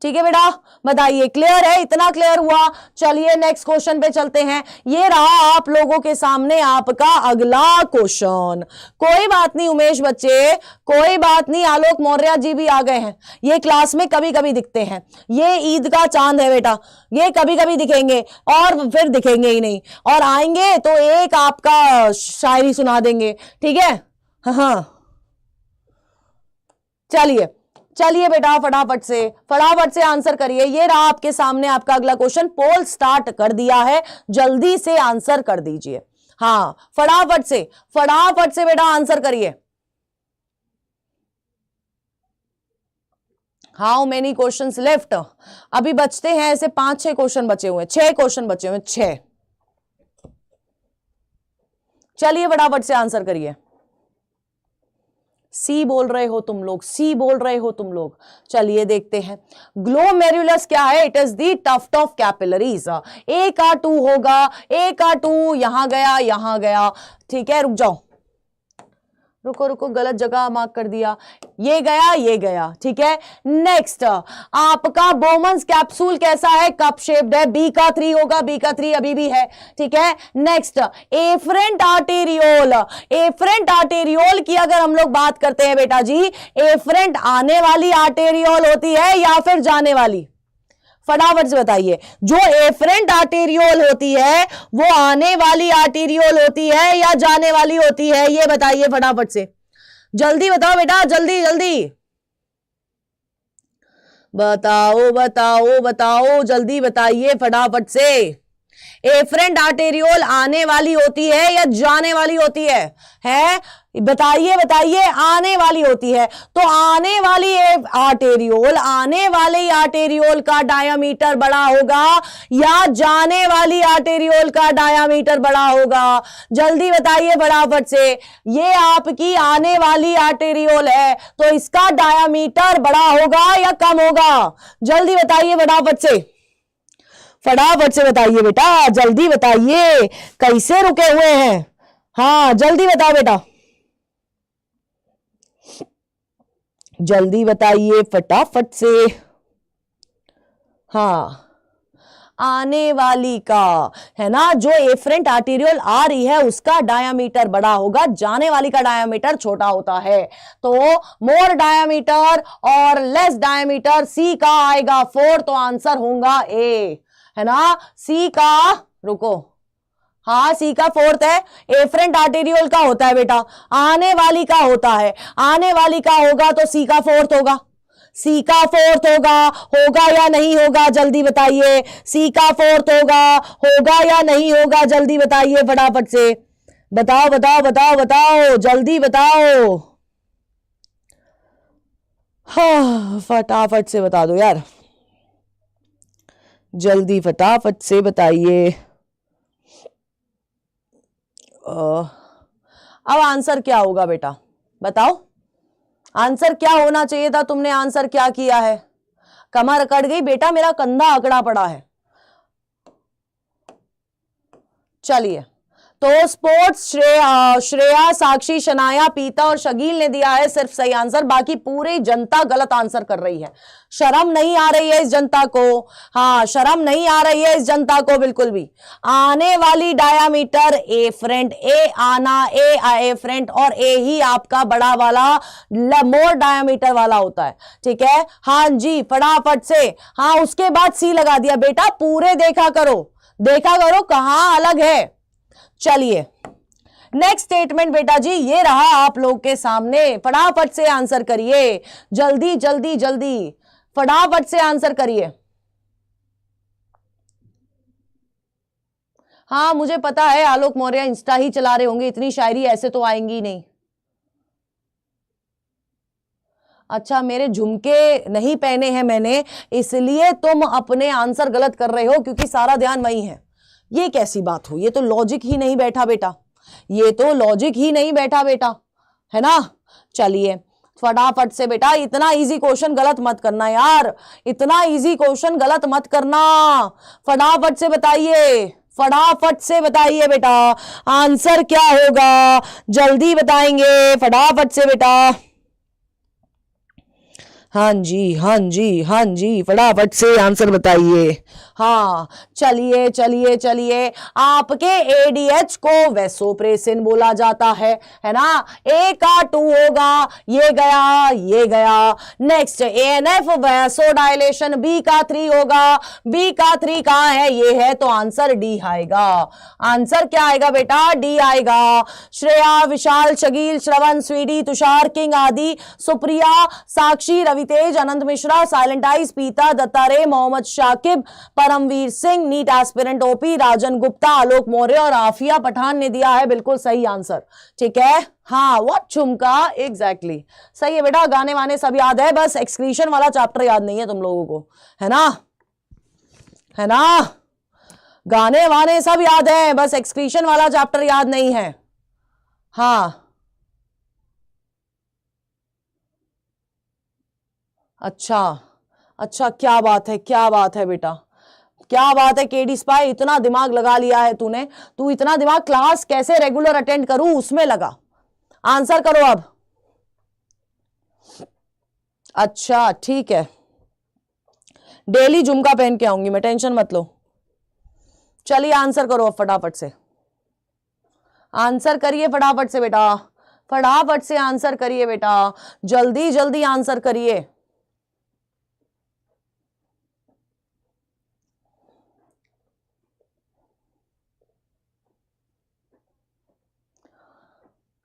ठीक है बेटा। बताइए, क्लियर है? इतना क्लियर हुआ? चलिए नेक्स्ट क्वेश्चन पे चलते हैं। ये रहा आप लोगों के सामने आपका अगला क्वेश्चन। कोई बात नहीं उमेश बच्चे, कोई बात नहीं, आलोक मौर्य जी भी आ गए हैं, ये क्लास में कभी कभी दिखते हैं, ये ईद का चांद है बेटा, ये कभी कभी दिखेंगे और फिर दिखेंगे ही नहीं, और आएंगे तो एक आपका शायरी सुना देंगे, ठीक है। हाँ चलिए चलिए बेटा फटाफट से आंसर करिए। ये रहा आपके सामने आपका अगला क्वेश्चन, पोल स्टार्ट कर दिया है, जल्दी से आंसर कर दीजिए। हाँ फटाफट से बेटा आंसर करिए। How many questions left? अभी बचते हैं ऐसे 5-6 क्वेश्चन बचे हुए, 6 क्वेश्चन बचे हुए, 6। चलिए फटाफट से आंसर करिए। सी बोल रहे हो तुम लोग, सी बोल रहे हो तुम लोग। चलिए देखते हैं, ग्लोमेरुलस क्या है? It is the tuft of capillaries. A का 2 होगा, ए का 2 यहां गया, ठीक है, रुक जाओ, रुको, गलत जगह मार्क कर दिया, ये गया, ठीक है। नेक्स्ट, आपका बोमन्स कैप्सूल कैसा है? कप शेप्ड है, बी का 3 होगा, बी का 3 अभी भी है, ठीक है। नेक्स्ट, एफरेंट आर्टेरियोल की अगर हम लोग बात करते हैं बेटा जी, एफरेंट आने वाली आर्टेरियोल होती है या फिर जाने वाली? फटाफट से बताइए, जो एफरेंट आर्टेरियोल होती है वो आने वाली आर्टेरियोल होती है या जाने वाली होती है? ये बताइए फटाफट से, जल्दी बताओ बेटा, जल्दी बताओ, जल्दी बताइए फटाफट से। एफरेंट आर्टेरियोल आने वाली होती है या जाने वाली होती है? बताइए, आने वाली होती है। तो आने वाली आर्टेरियोल का डायामीटर बड़ा होगा या जाने वाली आर्टेरियोल का डायामीटर बड़ा होगा? जल्दी बताइए फटाफट से। ये आपकी आने वाली आर्टेरियोल है, तो इसका डायामीटर बड़ा होगा या कम होगा? जल्दी बताइए फटाफट से बताइए बेटा, जल्दी बताइए, कैसे रुके हुए हैं? हाँ जल्दी बताओ बेटा, जल्दी बताइए फटाफट से। हाँ आने वाली का, है ना। जो एफरेंट आर्टेरियोल आ रही है उसका डायामीटर बड़ा होगा, जाने वाली का डायामीटर छोटा होता है। तो मोर डायामीटर और लेस डायामीटर सी का आएगा 4, तो आंसर होगा ए, है ना। सी का, रुको, हाँ सी का 4th है। एफरेंट आर्टेरियोल का होता है बेटा, आने वाली का होता है, आने वाली का होगा तो सी का 4th होगा। सी का 4th होगा या नहीं होगा जल्दी बताइए। सी का 4th होगा या नहीं होगा जल्दी बताइए, फटाफट से बताओ बताओ बताओ बताओ, जल्दी बताओ। हाँ फटाफट से बता दो यार, जल्दी फटाफट से बताइए। अब आंसर क्या होगा बेटा, बताओ आंसर क्या होना चाहिए था। तुमने आंसर क्या किया है? कमर अकड़ गई बेटा, मेरा कंधा अकड़ा पड़ा है। चलिए, तो स्पोर्ट्स श्रेया, साक्षी, शनाया, पीता और शकील ने दिया है सिर्फ सही आंसर, बाकी पूरी जनता गलत आंसर कर रही है। शर्म नहीं आ रही है इस जनता को, हाँ शर्म नहीं आ रही है इस जनता को बिल्कुल भी। आने वाली डायामीटर ए फ्रंट, ए आना, ए फ्रंट, और ए ही आपका बड़ा वाला मोर डायामीटर वाला होता है, ठीक है। हाँ जी फटाफट से, हाँ उसके बाद सी लगा दिया बेटा। पूरे देखा करो कहां अलग है। चलिए नेक्स्ट स्टेटमेंट बेटा जी ये रहा आप लोग के सामने, फटाफट से आंसर करिए, जल्दी जल्दी जल्दी फटाफट से आंसर करिए। हाँ मुझे पता है आलोक मौर्य इंस्टा ही चला रहे होंगे, इतनी शायरी ऐसे तो आएंगी नहीं। अच्छा मेरे झुमके नहीं पहने हैं मैंने, इसलिए तुम अपने आंसर गलत कर रहे हो क्योंकि सारा ध्यान वही है। ये कैसी बात हो, ये तो लॉजिक ही नहीं बैठा बेटा, ये तो लॉजिक ही नहीं बैठा बेटा, है ना। चलिए फटाफट से बेटा, इतना इजी क्वेश्चन गलत मत करना यार, इतना इजी क्वेश्चन गलत मत करना। फटाफट से बताइए, फटाफट से बताइए बेटा आंसर क्या होगा, जल्दी बताएंगे फटाफट से बेटा। हाँ जी हाँ जी हाँ जी फटाफट से आंसर बताइए। हाँ चलिए चलिए चलिए, आपके एडीएच को वैसोप्रेसिन बोला जाता है ना। ए का 2 होगा, ये गया। नेक्स्ट एएनएफ वैसोडाइलेशन, बी का 3 होगा, बी का 3 कहां है, ये है, तो आंसर डी आएगा। आंसर क्या आएगा बेटा, डी आएगा। Shreya, Vishal, Shakeel, Shravan, sweety, Tushar, king Aadi, Supriya, Sakshi, Raviteja, Anant Mishra, silent eyes, Pita, Dattare, Mohammad Shakib, Paramveer Singh, NEET aspirant OP, Rajan Gupta, Alok Maurya और आफिया पठान ने दिया है बिल्कुल सही आंसर, ठीक है। हाँ व्हाट झुमका, एग्जैक्टली सही है बेटा। गाने वाने सब याद है, बस एक्सक्रीशन वाला चैप्टर याद नहीं है तुम लोगों को, है ना, है ना। गाने वाने सब याद है, बस एक्सक्रीशन वाला चैप्टर याद नहीं है। हाँ अच्छा क्या बात है, क्या बात है बेटा, क्या बात है केडी स्पाई, इतना दिमाग लगा लिया है तूने। तू इतना दिमाग, क्लास कैसे रेगुलर अटेंड करूं उसमें लगा। आंसर करो अब। अच्छा ठीक है, डेली झुमका पहन के आऊंगी मैं, टेंशन मत लो। चलिए आंसर करो अब फटाफट से, आंसर करिए फटाफट से बेटा, फटाफट से आंसर करिए बेटा, जल्दी जल्दी आंसर करिए।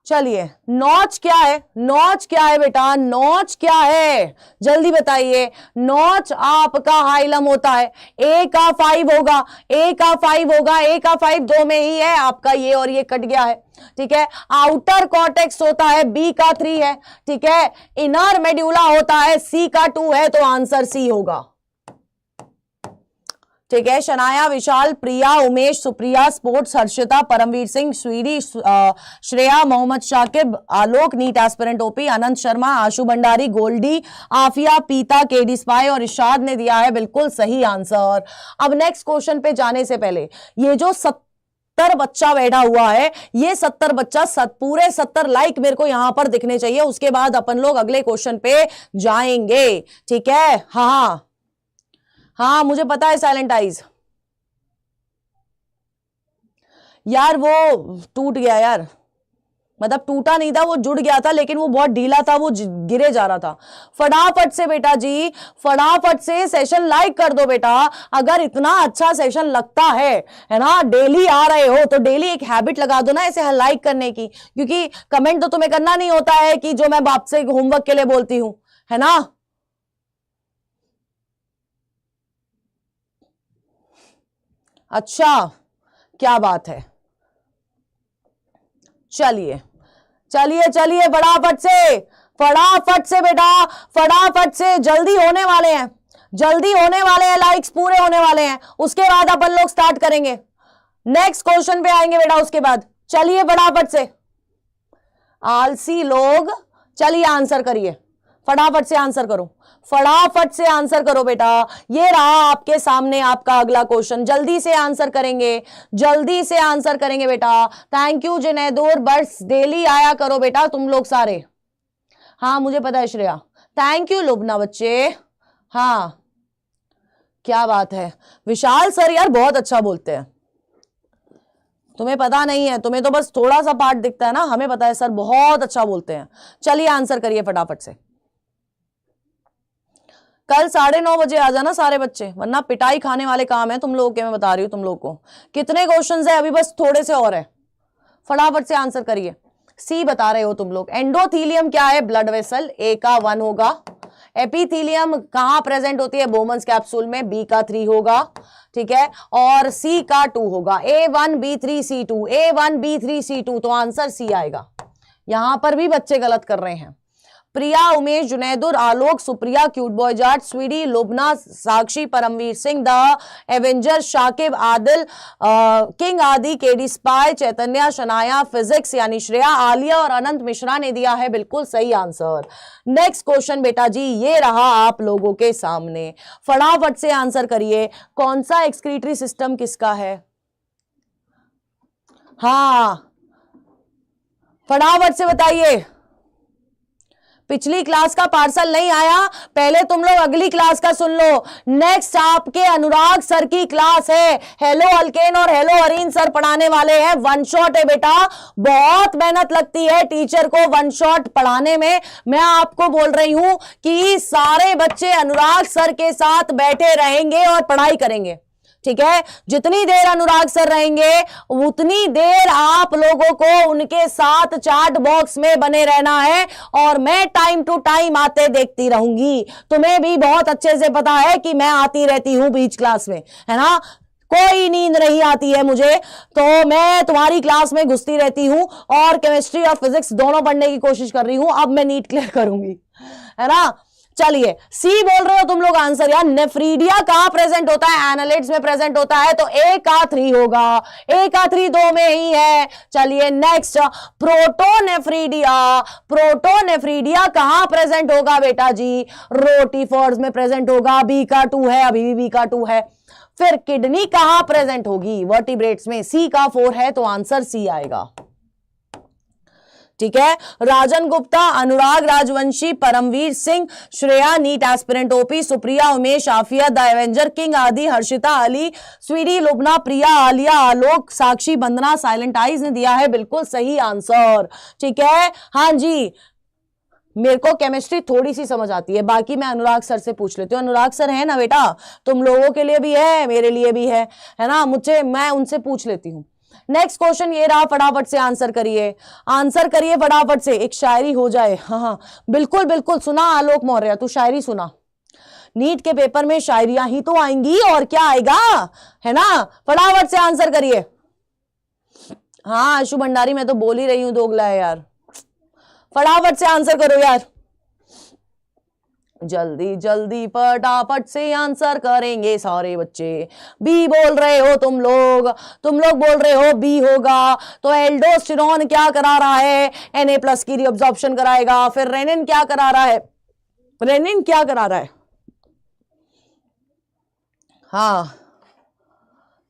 चलिए नॉच क्या है, नॉच क्या है बेटा, नॉच क्या है जल्दी बताइए। नॉच आपका हाइलम होता है, ए का 5 होगा, ए का 5 होगा, ए का 5 2 में ही है आपका, ये और ये कट गया है, ठीक है। आउटर कॉर्टेक्स होता है, बी का 3 है, ठीक है। इनर मेड्यूला होता है, सी का 2 है, तो आंसर सी होगा, ठीक है। शनाया, विशाल, प्रिया, उमेश, सुप्रिया, स्पोर्ट्स, हर्षिता, परमवीर सिंह, स्वीटी, श्रेया, मोहम्मद शाकिब, आलोक, नीट एस्पिरेंट ओपी, अनंत शर्मा, आशु भंडारी, गोल्डी, आफिया, पीता, केडी स्पाई और इरशाद ने दिया है बिल्कुल सही आंसर। अब नेक्स्ट क्वेश्चन पे जाने से पहले, ये जो 70 बच्चा बैठा हुआ है, ये 70 बच्चा पूरे 70 लाइक मेरे को यहां पर दिखने चाहिए, उसके बाद अपन लोग अगले क्वेश्चन पे जाएंगे, ठीक है। हाँ मुझे पता है साइलेंट आइज, यार वो टूट गया यार, मतलब टूटा नहीं था, वो जुड़ गया था, लेकिन वो बहुत ढीला था, वो गिरे जा रहा था। फटाफट से बेटा जी, फटाफट से सेशन लाइक कर दो बेटा। अगर इतना अच्छा सेशन लगता है ना, डेली आ रहे हो तो डेली एक हैबिट लगा दो ना ऐसे लाइक करने की, क्योंकि कमेंट तो तुम्हें करना नहीं होता है कि जो मैं बाप से होमवर्क के लिए बोलती हूं, है ना। अच्छा, क्या बात है। चलिए चलिए चलिए, फटाफट से बेटा, फटाफट से, जल्दी होने वाले हैं, जल्दी होने वाले हैं, लाइक्स पूरे होने वाले हैं, उसके बाद अपन लोग स्टार्ट करेंगे, नेक्स्ट क्वेश्चन पे आएंगे बेटा उसके बाद। चलिए फटाफट से, आलसी लोग, चलिए आंसर करिए, फटाफट से आंसर करो, फटाफट से आंसर करो बेटा। ये रहा आपके सामने आपका अगला क्वेश्चन, जल्दी से आंसर करेंगे, जल्दी से आंसर करेंगे बेटा। थैंक यू जुनैदुर, बस डेली आया करो बेटा तुम लोग सारे। हाँ मुझे पता है श्रेया, थैंक यू लुबना बच्चे। हाँ क्या बात है, विशाल सर यार बहुत अच्छा बोलते हैं, तुम्हें पता नहीं है, तुम्हें तो बस थोड़ा सा पार्ट दिखता है ना, हमें पता है सर बहुत अच्छा बोलते हैं। चलिए आंसर करिए फटाफट से, कल 9:30 बजे आ जाना सारे बच्चे, वरना पिटाई खाने वाले काम है तुम लोगों के, मैं बता रही हूं तुम लोगों को। कितने क्वेश्चंस है अभी, बस थोड़े से और है, फटाफट से आंसर करिए। सी बता रहे हो तुम लोग। एंडोथीलियम क्या है, ब्लड वेसल, ए का 1 होगा। एपिथीलियम कहां प्रेजेंट होती है, बोमन्स कैप्सूल में, बी का 3 होगा, ठीक है, और सी का 2 होगा। A1B3C2, A1B3C2, तो आंसर सी आएगा। यहां पर भी बच्चे गलत कर रहे हैं। Priya, Umesh, Junaidur, Alok, Supriya, cute boy Jat, sweety, Lubna, Sakshi, Paramveer Singh, the avenger, Shakib, Adil, king Aadi, KD spy, Chaitanya, Shanaya, physics यानी श्रेया, आलिया और अनंत मिश्रा ने दिया है बिल्कुल सही आंसर। नेक्स्ट क्वेश्चन बेटा जी ये रहा आप लोगों के सामने, फटाफट से आंसर करिए। कौन सा एक्सक्रीटरी सिस्टम किसका है, हाँ फटाफट से बताइए। पिछली क्लास का पार्सल नहीं आया, पहले तुम लोग अगली क्लास का सुन लो। नेक्स्ट आपके अनुराग सर की क्लास है, हेलो अल्केन और हेलो अरीन सर पढ़ाने वाले हैं। 1 शॉट है बेटा, बहुत मेहनत लगती है टीचर को 1 शॉट पढ़ाने में। मैं आपको बोल रही हूं कि सारे बच्चे अनुराग सर के साथ बैठे रहेंगे और पढ़ाई करेंगे, ठीक है। जितनी देर अनुराग सर रहेंगे उतनी देर आप लोगों को उनके साथ चैट बॉक्स में बने रहना है, और मैं टाइम टू टाइम आते देखती रहूंगी। तुम्हें भी बहुत अच्छे से पता है कि मैं आती रहती हूं बीच क्लास में, है ना, कोई नींद नहीं आती है मुझे, तो मैं तुम्हारी क्लास में घुसती रहती हूं और केमिस्ट्री और फिजिक्स दोनों पढ़ने की कोशिश कर रही हूं। अब मैं नीट क्लियर करूंगी, है ना। चलिए सी बोल रहे हो तुम लोग आंसर, यार नेफ्रीडिया कहां प्रेजेंट होता है, एनालिट्स में प्रेजेंट होता है, तो ए का 3 होगा, ए का 3 2 में ही है। चलिए नेक्स्ट, प्रोटोनेफ्रीडिया, प्रोटोनेफ्रीडिया कहां प्रेजेंट होगा बेटा जी, रोटीफोर्स में प्रेजेंट होगा, बी का 2 है, अभी भी बी का 2 है। फिर किडनी कहां प्रेजेंट होगी, वर्टिब्रेट्स में, सी का 4 है, तो आंसर सी आएगा, ठीक है। Rajan Gupta, Anurag Rajvanshi, Paramveer Singh, Shreya NEET aspirant OP, Supriya, Umesh, Afiya, the avenger, king Aadi, Harshita, Ali, sweety, Lubna, Priya, Aliya, Alok, Sakshi, Bandana, silent eyes ने दिया है बिल्कुल सही आंसर, ठीक है। हाँ जी, मेरे को केमिस्ट्री थोड़ी सी समझ आती है, बाकी मैं अनुराग सर से पूछ लेती हूँ। अनुराग सर है ना बेटा, तुम लोगों के लिए भी है, मेरे लिए भी है ना, मैं उनसे पूछ लेती हूँ। नेक्स्ट क्वेश्चन ये रहा, फटाफट से आंसर करिए, आंसर करिए फटाफट से, एक शायरी हो जाए। हाँ हाँ बिल्कुल बिल्कुल, सुना आलोक मौर्य, तू शायरी सुना, नीट के पेपर में शायरियां ही तो आएंगी और क्या आएगा, है ना। फटाफट से आंसर करिए। हाँ आशु भंडारी, मैं तो बोल ही रही हूं दोगला है यार, फटाफट से आंसर करो यार, जल्दी जल्दी फटाफट से आंसर करेंगे सारे बच्चे। बी बोल रहे हो तुम लोग बोल रहे हो बी होगा, तो एल्डोस्टेरोन क्या करा रहा है, Na+ की रीअब्जॉर्प्शन कराएगा। फिर रेनिन क्या करा रहा है, रेनिन क्या करा रहा है, हाँ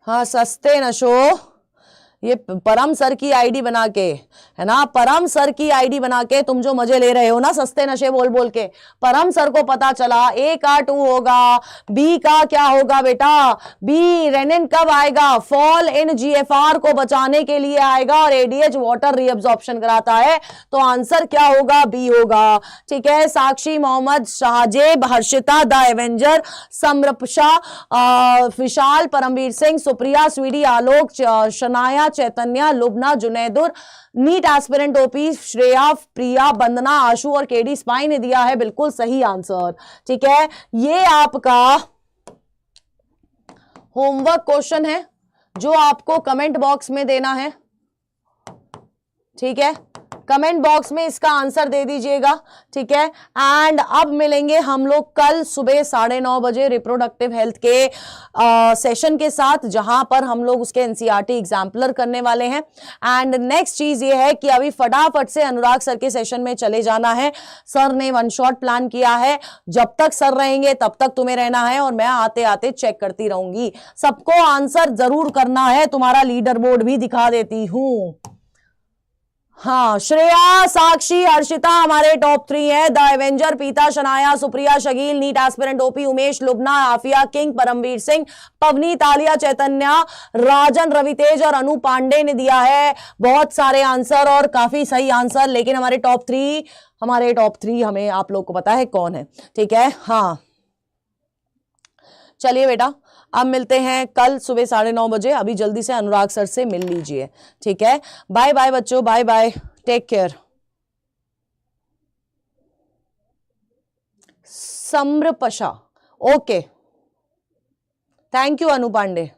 हाँ सस्ते नशो ये परम सर की आईडी बना के, है ना, परम सर की आईडी बना के तुम जो मजे ले रहे हो ना सस्ते नशे बोल बोल के, परम सर को पता चला ए का 2 होगा, बी का क्या होगा बेटा, बी रेनिन कब आएगा, फॉल इन जीएफआर को बचाने के लिए आएगा और एडीएच वाटर रीअब्जॉर्प्शन कराता है, तो आंसर क्या होगा, बी होगा। ठीक है, Sakshi, Mohammad, Shahzeb, Harshita, the avenger, Samarpasha, Vishal, Paramveer Singh, Supriya, sweety, Alok, Shanaya, Chaitanya, Lubna, Junaidur, NEET aspirant OP, Shreya, Priya, Vandana, Ashu और केडी स्पाई ने दिया है बिल्कुल सही आंसर। ठीक है, ये आपका होमवर्क क्वेश्चन है जो आपको कमेंट बॉक्स में देना है। ठीक है, कमेंट बॉक्स में इसका आंसर दे दीजिएगा। ठीक है, एंड अब मिलेंगे हम लोग कल सुबह 9:30 बजे रिप्रोडक्टिव हेल्थ के सेशन के साथ, जहां पर हम लोग उसके एनसीईआरटी एग्जाम्पलर करने वाले हैं। एंड नेक्स्ट चीज ये है कि अभी फटाफट से अनुराग सर के सेशन में चले जाना है। सर ने 1 शॉट प्लान किया है, जब तक सर रहेंगे तब तक तुम्हें रहना है और मैं आते आते चेक करती रहूंगी। सबको आंसर जरूर करना है, तुम्हारा लीडर बोर्ड भी दिखा देती हूं। हाँ, श्रेया, साक्षी, हर्षिता हमारे टॉप 3 है, द एवेंजर, पीता, Shanaya, Supriya, Shakeel, NEET aspirant OP, Umesh, Lubna, Aafiya, king, Paramveer Singh, Pavani, Taliya, चैतन्य, राजन, रवितेज और अनु पांडे ने दिया है बहुत सारे आंसर और काफी सही आंसर। लेकिन हमारे टॉप थ्री हमें आप लोग को पता है कौन है। ठीक है, हाँ चलिए बेटा, अब मिलते हैं कल सुबह 9:30 बजे। अभी जल्दी से अनुराग सर से मिल लीजिए। ठीक है, बाय बाय बच्चों, bye bye, take care. Samarpasha, okay, thank you Anu Pandey.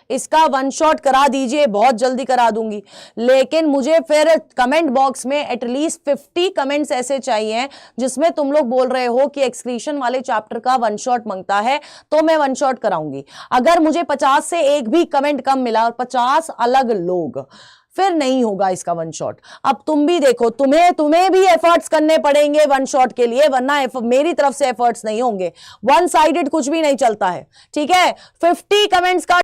इसका 1 शॉट करा दीजिए, बहुत जल्दी करा दूंगी, लेकिन मुझे फिर कमेंट बॉक्स में एटलीस्ट 50 कमेंट्स ऐसे चाहिए जिसमें तुम लोग बोल रहे हो कि एक्सक्रीशन वाले चैप्टर का 1 शॉट मांगता है, तो मैं 1 शॉट कराऊंगी। अगर मुझे 50 से एक भी कमेंट कम मिला और 50 अलग लोग, फिर नहीं होगा इसका 1 शॉट। अब तुम भी देखो, तुम्हें भी एफर्ट्स करने पड़ेंगे 1 शॉट के लिए, वरना मेरी तरफ से एफर्ट्स नहीं होंगे। 1 साइडेड कुछ भी नहीं चलता है। ठीक है, 50 कमेंट्स का